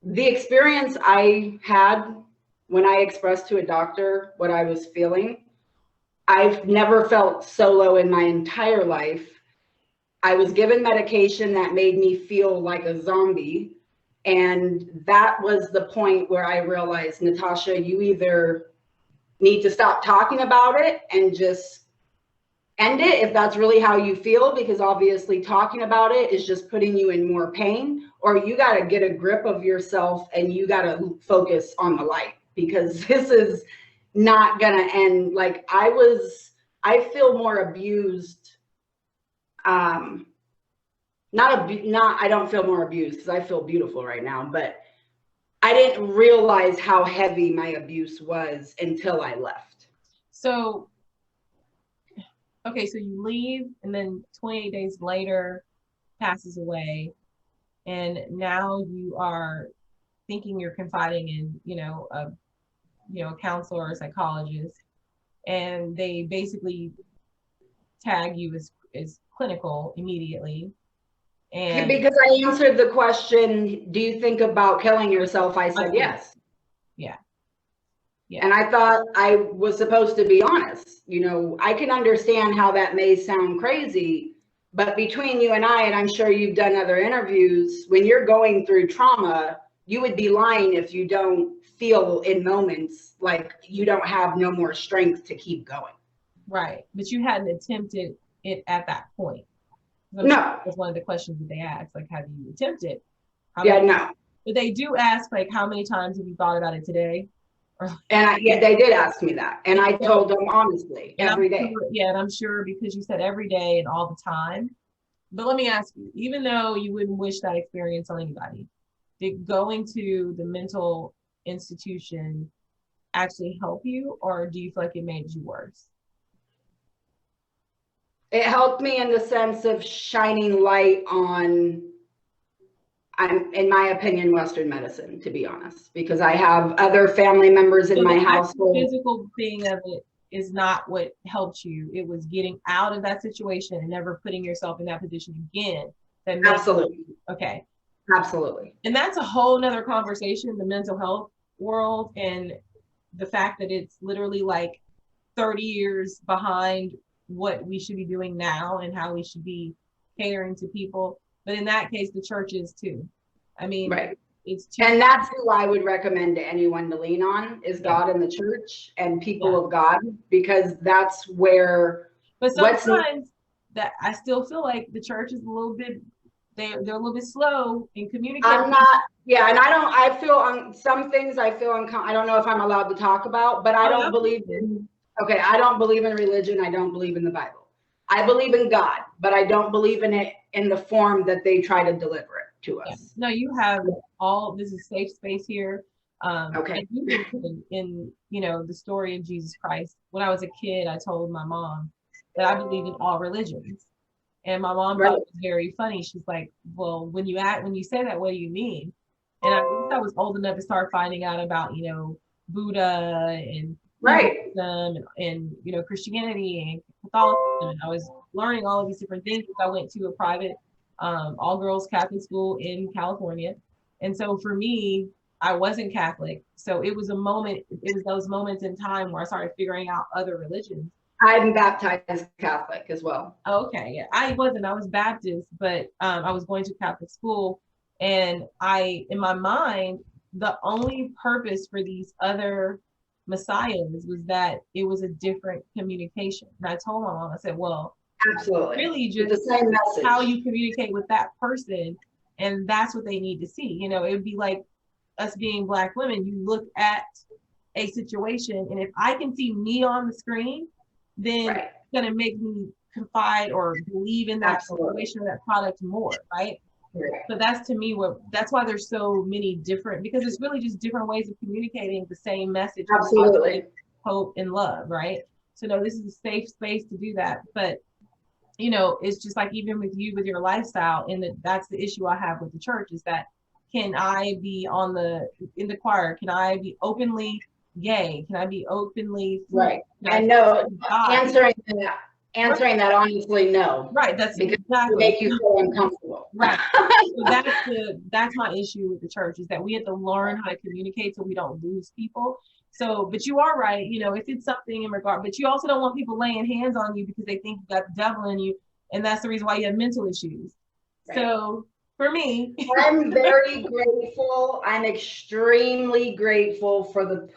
the experience I had when I expressed to a doctor what I was feeling. I've never felt so low in my entire life. I was given medication that made me feel like a zombie. And that was the point where I realized, Natasha, you either need to stop talking about it and just end it if that's really how you feel, because obviously talking about it is just putting you in more pain, or you got to get a grip of yourself and you got to focus on the light, because this is not going to end. Like I feel more abused. I don't feel more abused because I feel beautiful right now, but I didn't realize how heavy my abuse was until I left. So, okay, so you leave, and then 28 days later passes away, and now you are thinking you're confiding in, a counselor or a psychologist, and they basically tag you as clinical immediately. And because I answered the question, do you think about killing yourself? I said yes. Yeah. And I thought I was supposed to be honest. I can understand how that may sound crazy, but between you and I'm sure you've done other interviews, when you're going through trauma, you would be lying if you don't feel in moments like you don't have no more strength to keep going. Right. But you hadn't attempted it at that point. No. Sure that's one of the questions that they ask, like, have you attempted? No. But they do ask, like, how many times have you thought about it today? And they did ask me that. And I told them honestly, every day. And I'm sure because you said every day and all the time. But let me ask you, even though you wouldn't wish that experience on anybody, did going to the mental institution actually help you, or do you feel like it made you worse? It helped me in the sense of shining light on, in my opinion, Western medicine, to be honest, because I have other family members in my household. The physical thing of it is not what helped you. It was getting out of that situation and never putting yourself in that position again. Absolutely. Okay. Absolutely. And that's a whole nother conversation, the mental health world, and the fact that it's literally like 30 years behind what we should be doing now and how we should be catering to people. But in that case, the church is too. I mean, right. And that's who I would recommend to anyone to lean on is God and the church and people of God, because that's where. But sometimes that I still feel like the church is a little bit, they're a little bit slow in communicating. I'm not, and I feel on some things I feel I don't know if I'm allowed to talk about, but I don't believe in. Okay, I don't believe in religion. I don't believe in the Bible. I believe in God, but I don't believe in it in the form that they try to deliver it to us. No, you have this is safe space here. Okay. In the story of Jesus Christ. When I was a kid, I told my mom that I believe in all religions. And my mom thought it was very funny. She's like, well, when you say that, what do you mean? And I was old enough to start finding out about, Buddha and Buddhism and Christianity and Catholicism. And I was learning all of these different things. I went to a private all-girls Catholic school in California. And so for me, I wasn't Catholic. So it was those moments in time where I started figuring out other religions. I'm baptized Catholic as well. Okay, yeah. I was Baptist, but I was going to Catholic school. And in my mind, the only purpose for these other messiahs was that it was a different communication. And I told my mom, I said, well, absolutely, really just the same message, how you communicate with that person. And that's what they need to see. It would be like us being Black women. You look at a situation, and if I can see me on the screen, then it's going to make me confide or believe in that situation or that product more, right? So that's to me that's why there's so many different, because it's really just different ways of communicating the same message. Absolutely. Hope and love, right? So no, this is a safe space to do that. But it's just like even with you with your lifestyle, and that's the issue I have with the church is that can I be in the choir? Can I be openly gay? Can I be openly right? And no, answering that honestly, no. Right. That's because exactly. It make you feel uncomfortable. Right. So that's my issue with the church is that we have to learn how to communicate so we don't lose people. So, but you are right, if it's something in regard, but you also don't want people laying hands on you because they think you got the devil in you And that's the reason why you have mental issues. Right. So for me, I'm very grateful. I'm extremely grateful for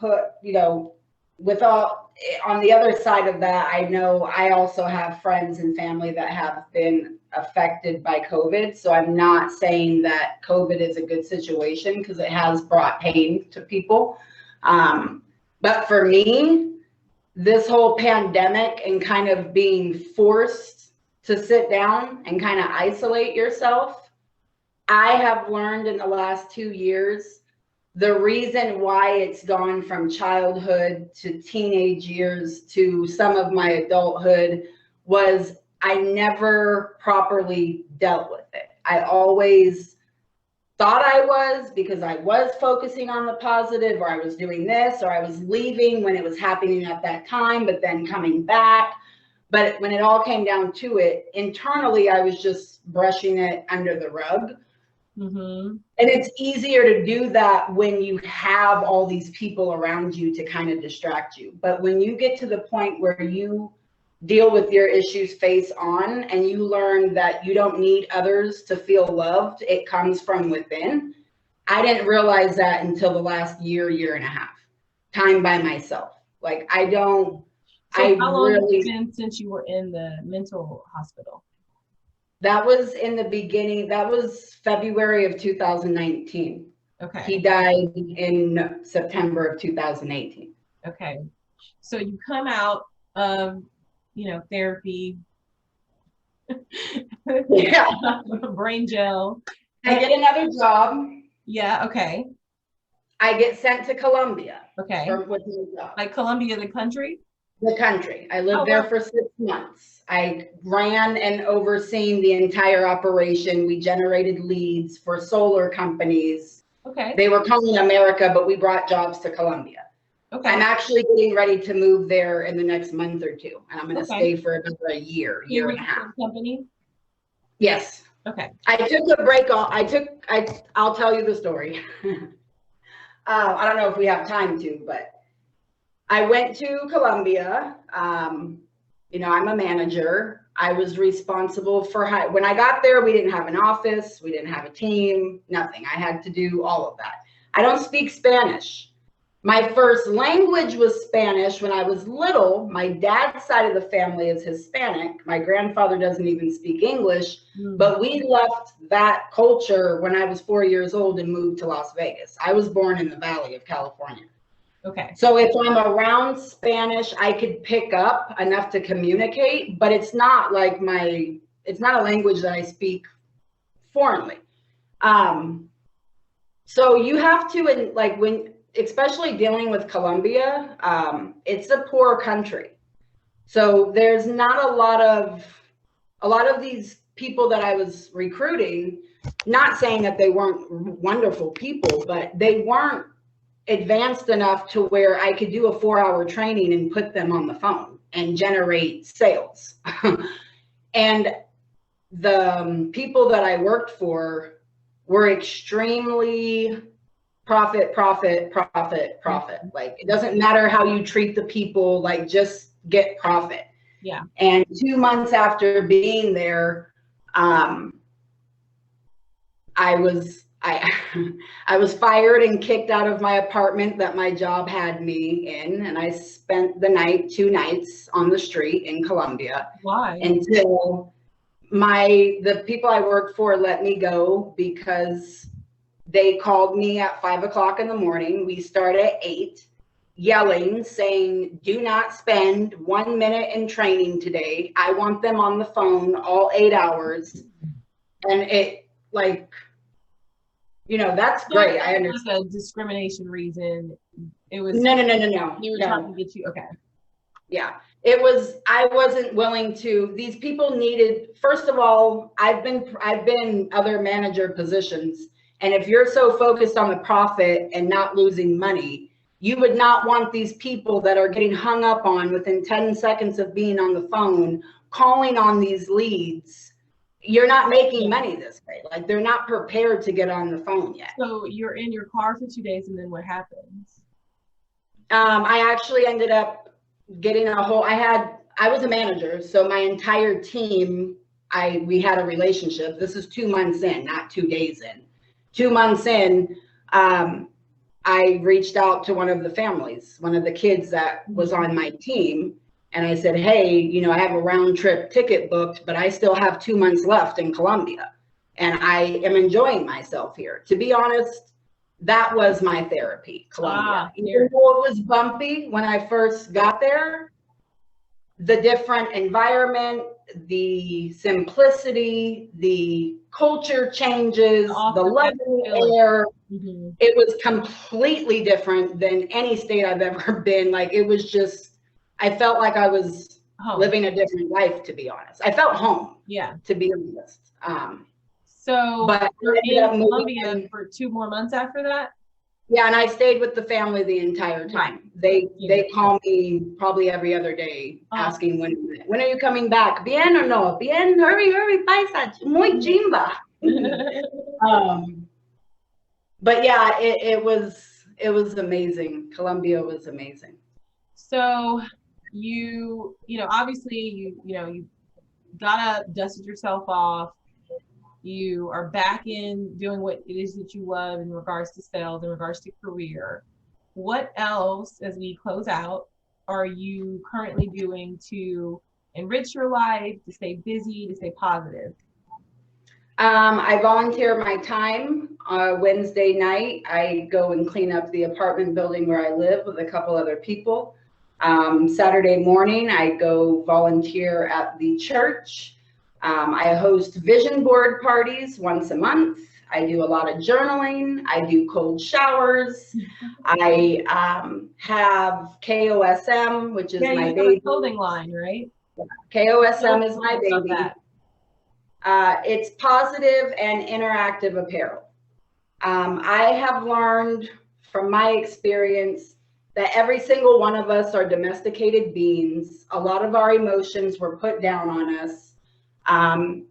with all, on the other side of that, I know I also have friends and family that have been affected by COVID. So I'm not saying that COVID is a good situation, because it has brought pain to people. But for me, this whole pandemic and kind of being forced to sit down and kind of isolate yourself, I have learned in the last 2 years, the reason why it's gone from childhood to teenage years to some of my adulthood was I never properly dealt with it. I always thought I was, because I was focusing on the positive, or I was doing this, or I was leaving when it was happening at that time, but then coming back. But when it all came down to it, internally, I was just brushing it under the rug. Mm-hmm. And it's easier to do that when you have all these people around you to kind of distract you. But when you get to the point where you deal with your issues face on, and you learn that you don't need others to feel loved, it comes from within. I didn't realize that until the last year and a half, time by myself. Like, I don't. So how long has it been since you were in the mental hospital? That was in the beginning. That was February of 2019. Okay. He died in September of 2018. Okay. So you come out of, therapy, yeah, brain gel. I get another job. Yeah. Okay. I get sent to Colombia. Okay. With no job. Like Colombia, the country? The country. I lived there for 6 months. I ran and overseen the entire operation. We generated leads for solar companies. Okay. They were calling America, but we brought jobs to Colombia. Okay. I'm actually getting ready to move there in the next month or two, and I'm going to stay for another year and a half. Company? Yes. Okay. I took a break. I'll tell you the story. I don't know if we have time to, but I went to Colombia. I'm a manager. I was responsible for when I got there, we didn't have an office. We didn't have a team, nothing. I had to do all of that. I don't speak Spanish. My first language was Spanish when I was little. My dad's side of the family is Hispanic. My grandfather doesn't even speak English, but we left that culture when I was 4 years old and moved to Las Vegas. I was born in the Valley of California. Okay. So if I'm around Spanish, I could pick up enough to communicate, but it's not like it's not a language that I speak foreignly. So you have to, especially dealing with Colombia, it's a poor country. So there's not a lot of these people that I was recruiting, not saying that they weren't wonderful people, but they weren't advanced enough to where I could do a 4-hour training and put them on the phone and generate sales. And the people that I worked for were extremely profit. Like, it doesn't matter how you treat the people, like, just get profit. Yeah. And 2 months after being there, I was fired and kicked out of my apartment that my job had me in, and I spent the 2 nights on the street in Colombia. Why? Until the people I worked for let me go, because they called me at 5 o'clock in the morning. We start at 8, yelling, saying, "Do not spend 1 minute in training today. I want them on the phone all 8 hours." And it, that's great. I understand. Like a discrimination reason. It was no. You were trying to get you. Okay. Yeah, it was. I wasn't willing to. These people needed. First of all, I've been other manager positions, and if you're so focused on the profit and not losing money, you would not want these people that are getting hung up on within 10 seconds of being on the phone, calling on these leads. You're not making money this way. Like, they're not prepared to get on the phone yet. So you're in your car for 2 days, and then what happens? I actually ended up getting I was a manager, so my entire team, we had a relationship. This is 2 months in, not 2 days in. 2 months in, I reached out to one of the families, one of the kids that was on my team. And I said, hey, you know, I have a round trip ticket booked, but I still have 2 months left in Colombia. And I am enjoying myself here. To be honest, that was my therapy, Colombia. Even though it was bumpy when I first got there, the different environment, the simplicity, the culture changes, the lovely air, it was completely different than any state I've ever been. Like, it was just, I felt like I was living a different life, to be honest. I felt home, to be honest. But you're in Colombia for 2 more months after that? Yeah, and I stayed with the family the entire time. They call me probably every other day asking when are you coming back? Bien or no? Bien, hurry, paisa, muy chimba. But yeah, it was amazing. Colombia was amazing. So you know, obviously you got up, dusted yourself off. You are back in doing what it is that you love in regards to sales, in regards to career. What else, as we close out, are you currently doing to enrich your life, to stay busy, to stay positive? I volunteer my time. Wednesday night, I go and clean up the apartment building where I live with a couple other people. Saturday morning, I go volunteer at the church. I host vision board parties once a month. I do a lot of journaling. I do cold showers. I have KOSM, which is my baby. Clothing line, right? KOSM is my baby. It's positive and interactive apparel. I have learned from my experience that every single one of us are domesticated beings. A lot of our emotions were put down on us. And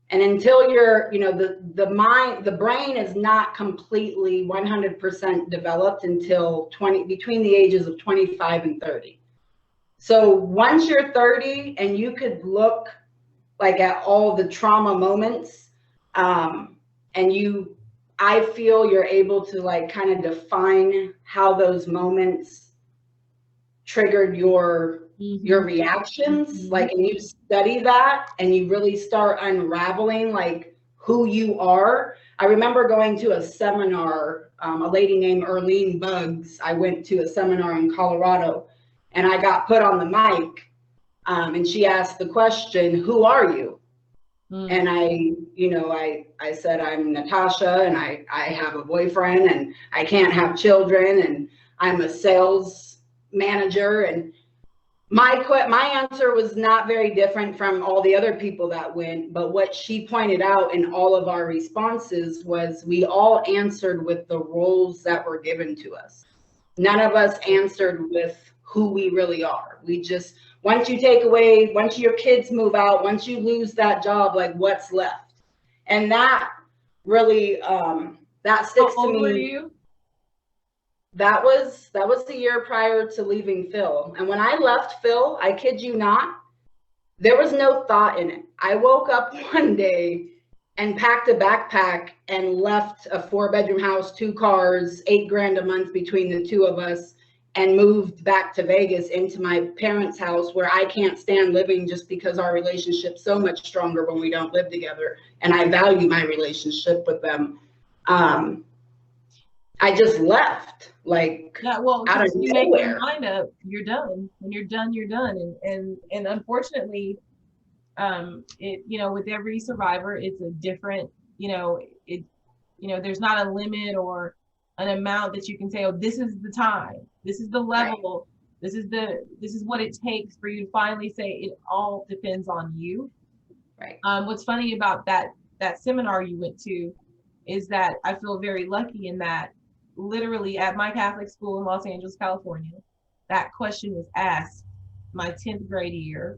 until you're, you know, the brain is not completely 100% developed until between the ages of 25 and 30. So once you're 30 and you could look like at all the trauma moments, and I feel you're able to like kind of define how those moments triggered your reactions, like, and you study that and you really start unraveling like who you are. I remember going to a seminar, a lady named Erlene Buggs. I went to a seminar in Colorado and I got put on the mic, and she asked the question, who are you? And I said, I'm Natasha and I have a boyfriend and I can't have children and I'm a sales manager. And my answer was not very different from all the other people that went, but what she pointed out in all of our responses was we all answered with the roles that were given to us. None of us answered with who we really are. We just, once your kids move out, once you lose that job, like what's left? And that really, that sticks to me. How old were you? That was the year prior to leaving Phil. And when I left Phil, I kid you not, there was no thought in it. I woke up one day and packed a backpack and left a 4-bedroom house, 2 cars, $8,000 a month between the two of us, and moved back to Vegas into my parents' house where I can't stand living just because our relationship's so much stronger when we don't live together. And I value my relationship with them. I just left, like, yeah, well, out of you nowhere. make your mind up, you're done. When you're done, you're done. And unfortunately, with every survivor, it's a different, there's not a limit or an amount that you can say, oh, this is the time, this is the level, right. This is what it takes for you to finally say it all depends on you. Right. What's funny about that seminar you went to is that I feel very lucky in that literally at my Catholic school in Los Angeles, California, that question was asked my 10th grade year.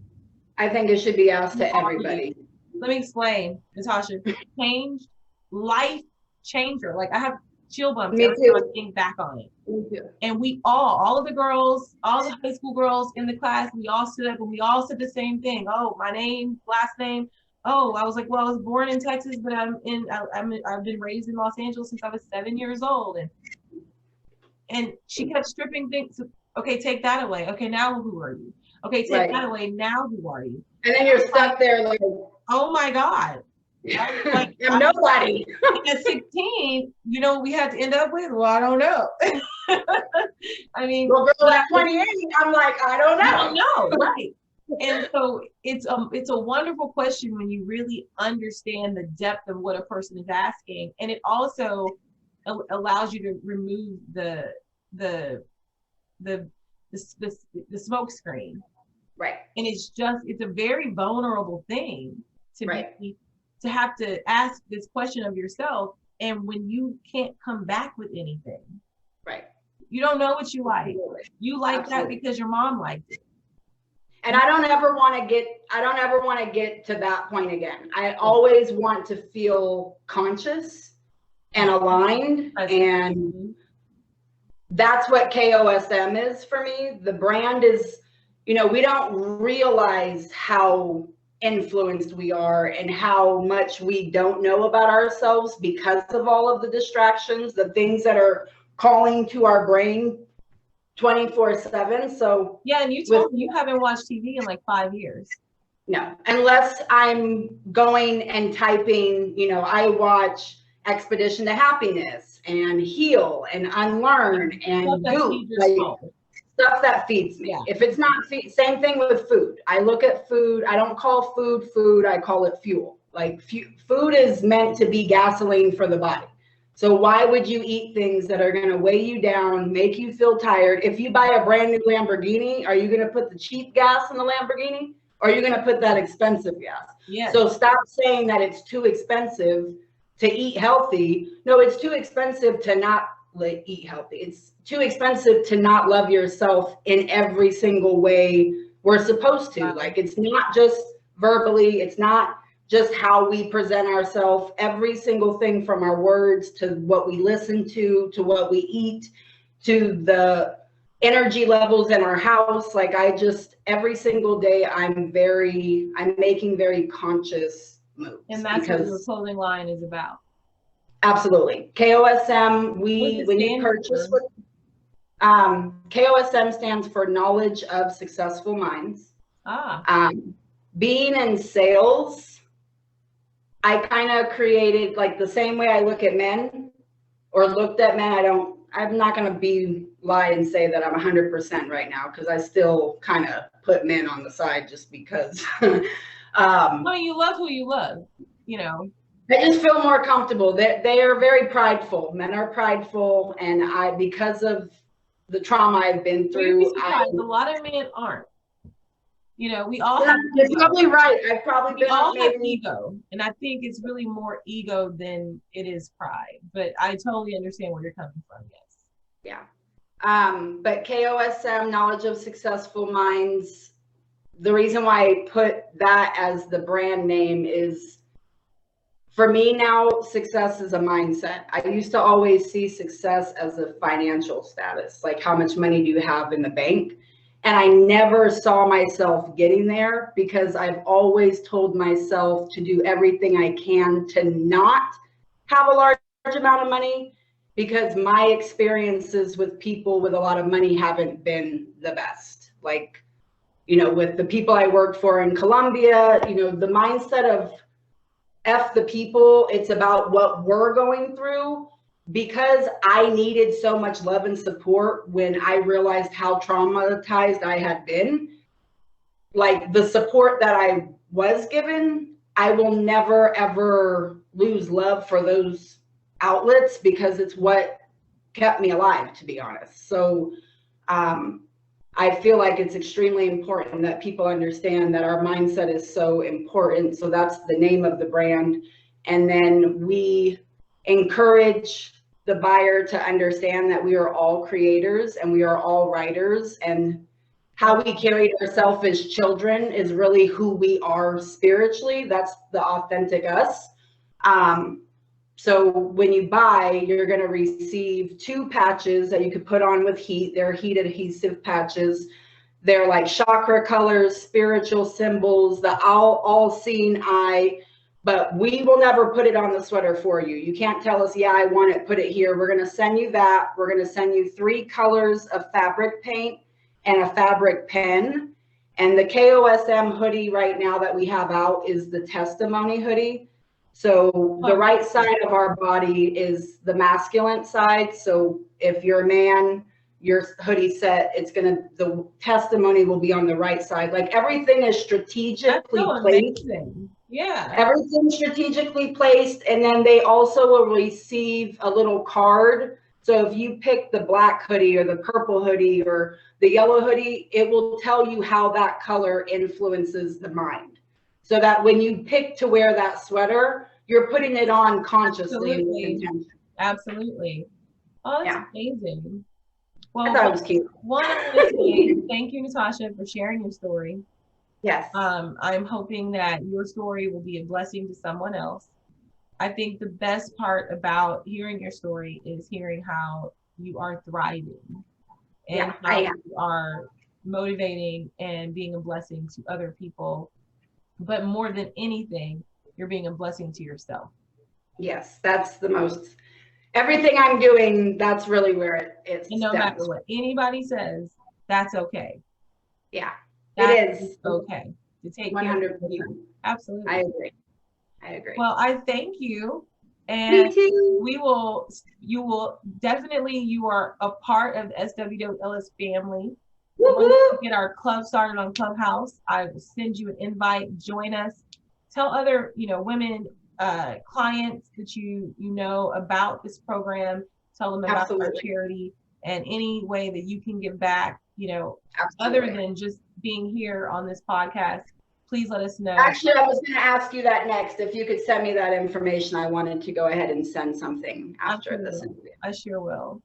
I think it should be asked to everybody. Let me explain, Natasha. Changed, life changer. Like, I have chill bumps every time I think back on it. Me too. And we all of the girls, all the high school girls in the class, we all stood up and we all said the same thing. Oh, my name, last name, Oh, I was like, well, I was born in Texas, but I've been raised in Los Angeles since I was 7 years old. And she kept stripping things. Okay, take that away. Okay, now who are you? Okay, take Right. that away. Now who are you? And then you're stuck there like, oh my God. Like, I'm nobody. at 16, you know, we had to end up with, well, I don't know. I mean, well, girl, at 28, I'm like, I don't know. I don't know, right? And so it's a wonderful question when you really understand the depth of what a person is asking, and it also allows you to remove the the the smoke screen. Right. And it's a very vulnerable thing to right. be to have to ask this question of yourself, and when you can't come back with anything, right, you don't know what you like. You like Absolutely. that because your mom liked it. And I don't ever want to get to that point again. I always want to feel conscious and aligned. And that's what KOSM is for me. The brand is, you know, we don't realize how influenced we are and how much we don't know about ourselves because of all of the distractions, the things that are calling to our brain 24/7. So yeah, and you told me you haven't watched TV in like 5 years. No, unless I'm going and typing, you know, I watch Expedition to Happiness and Heal and Unlearn and Goop, like stuff that feeds me. Yeah. If it's not same thing with food. I look at food, I don't call food food, I call it fuel. Like food is meant to be gasoline for the body. So why would you eat things that are going to weigh you down, make you feel tired? If you buy a brand new Lamborghini, are you going to put the cheap gas in the Lamborghini? Or are you going to put that expensive gas? Yeah. So stop saying that it's too expensive to eat healthy. No, it's too expensive to not eat healthy. It's too expensive to not love yourself in every single way we're supposed to. Wow. Like, it's not just verbally, it's not just how we present ourselves. Every single thing, from our words to what we listen to what we eat, to the energy levels in our house. Like, every single day I'm making very conscious moves. And that's what your clothing line is about. Absolutely. KOSM, when you purchase with KOSM stands for Knowledge of Successful Minds. Being in sales, I kind of created, like, the same way I look at men or looked at men. I'm not going to lie and say that I'm 100% right now, because I still kind of put men on the side just because. No, you love who you love, you know. I just feel more comfortable. They are very prideful. Men are prideful, and because of the trauma I've been through, a lot of men aren't. You know, we all have. You're probably right. I've probably been all have ego, and I think it's really more ego than it is pride. But I totally understand where you're coming from. Yes. Yeah. But KOSM, Knowledge of Successful Minds. The reason why I put that as the brand name is, for me now, success is a mindset. I used to always see success as a financial status, like how much money do you have in the bank? And I never saw myself getting there, because I've always told myself to do everything I can to not have a large amount of money, because my experiences with people with a lot of money haven't been the best. Like, you know, with the people I worked for in Colombia, you know, the mindset of F the people, it's about what we're going through. Because I needed so much love and support when I realized how traumatized I had been, like, the support that I was given, I will never, ever lose love for those outlets, because it's what kept me alive, to be honest. So I feel like it's extremely important that people understand that our mindset is so important. So that's the name of the brand. And then we encourage the buyer to understand that we are all creators and we are all writers, and how we carried ourselves as children is really who we are spiritually. That's the authentic us. So when you buy, you're going to receive 2 patches that you could put on with heat. They're heat adhesive patches. They're like chakra colors, spiritual symbols, the all-seeing eye. But we will never put it on the sweater for you. You can't tell us, yeah, I want it, put it here. We're going to send you that. We're going to send you 3 colors of fabric paint and a fabric pen. And the KOSM hoodie right now that we have out is the testimony hoodie. So the right side of our body is the masculine side. So if you're a man, your hoodie set, the testimony will be on the right side. Like everything is strategically placed. Yeah. Everything's strategically placed. And then they also will receive a little card. So if you pick the black hoodie or the purple hoodie or the yellow hoodie, it will tell you how that color influences the mind. So that when you pick to wear that sweater, you're putting it on consciously. Absolutely. With intention. Absolutely. Oh, that's amazing. Well, I thought it was cute. One, I want to say thank you, Natasha, for sharing your story. Yes. I'm hoping that your story will be a blessing to someone else. I think the best part about hearing your story is hearing how you are thriving and how you are motivating and being a blessing to other people. But more than anything, you're being a blessing to yourself. Yes, that's the most. Everything I'm doing, that's really where it and no matter what anybody says, that's okay. Yeah, it is okay to take 100%. care of you. Absolutely. I agree. Well, I thank you. And me too. You are a part of the SWWL family. Woo-hoo. Once we get our club started on Clubhouse, I will send you an invite. Join us. Tell other, women, clients that you know about this program. Tell them about our charity and any way that you can give back, other than just being here on this podcast. Please let us know. Actually, I was going to ask you that next. If you could send me that information, I wanted to go ahead and send something after this interview. I sure will.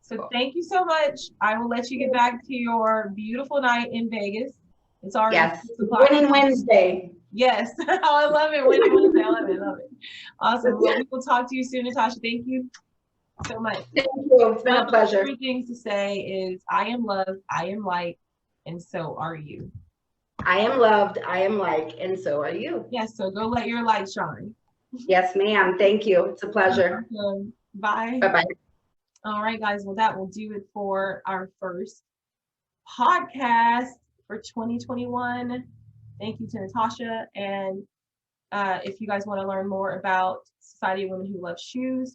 So Thank you so much. I will let you get back to your beautiful night in Vegas. It's already Winning Wednesday. Yes. Oh, I love it. Winning Wednesday. I love it. Awesome. Well, we will talk to you soon, Natasha. Thank you so much. Thank you. It's been a pleasure. One of the things to say is I am loved, I am light, and so are you. I am loved, I am light, and so are you. Yes, so go let your light shine. Yes, ma'am. Thank you. It's a pleasure. Bye. Bye-bye. All right, guys. Well, that will do it for our first podcast for 2021. Thank you to Natasha. And if you guys want to learn more about Society of Women Who Love Shoes,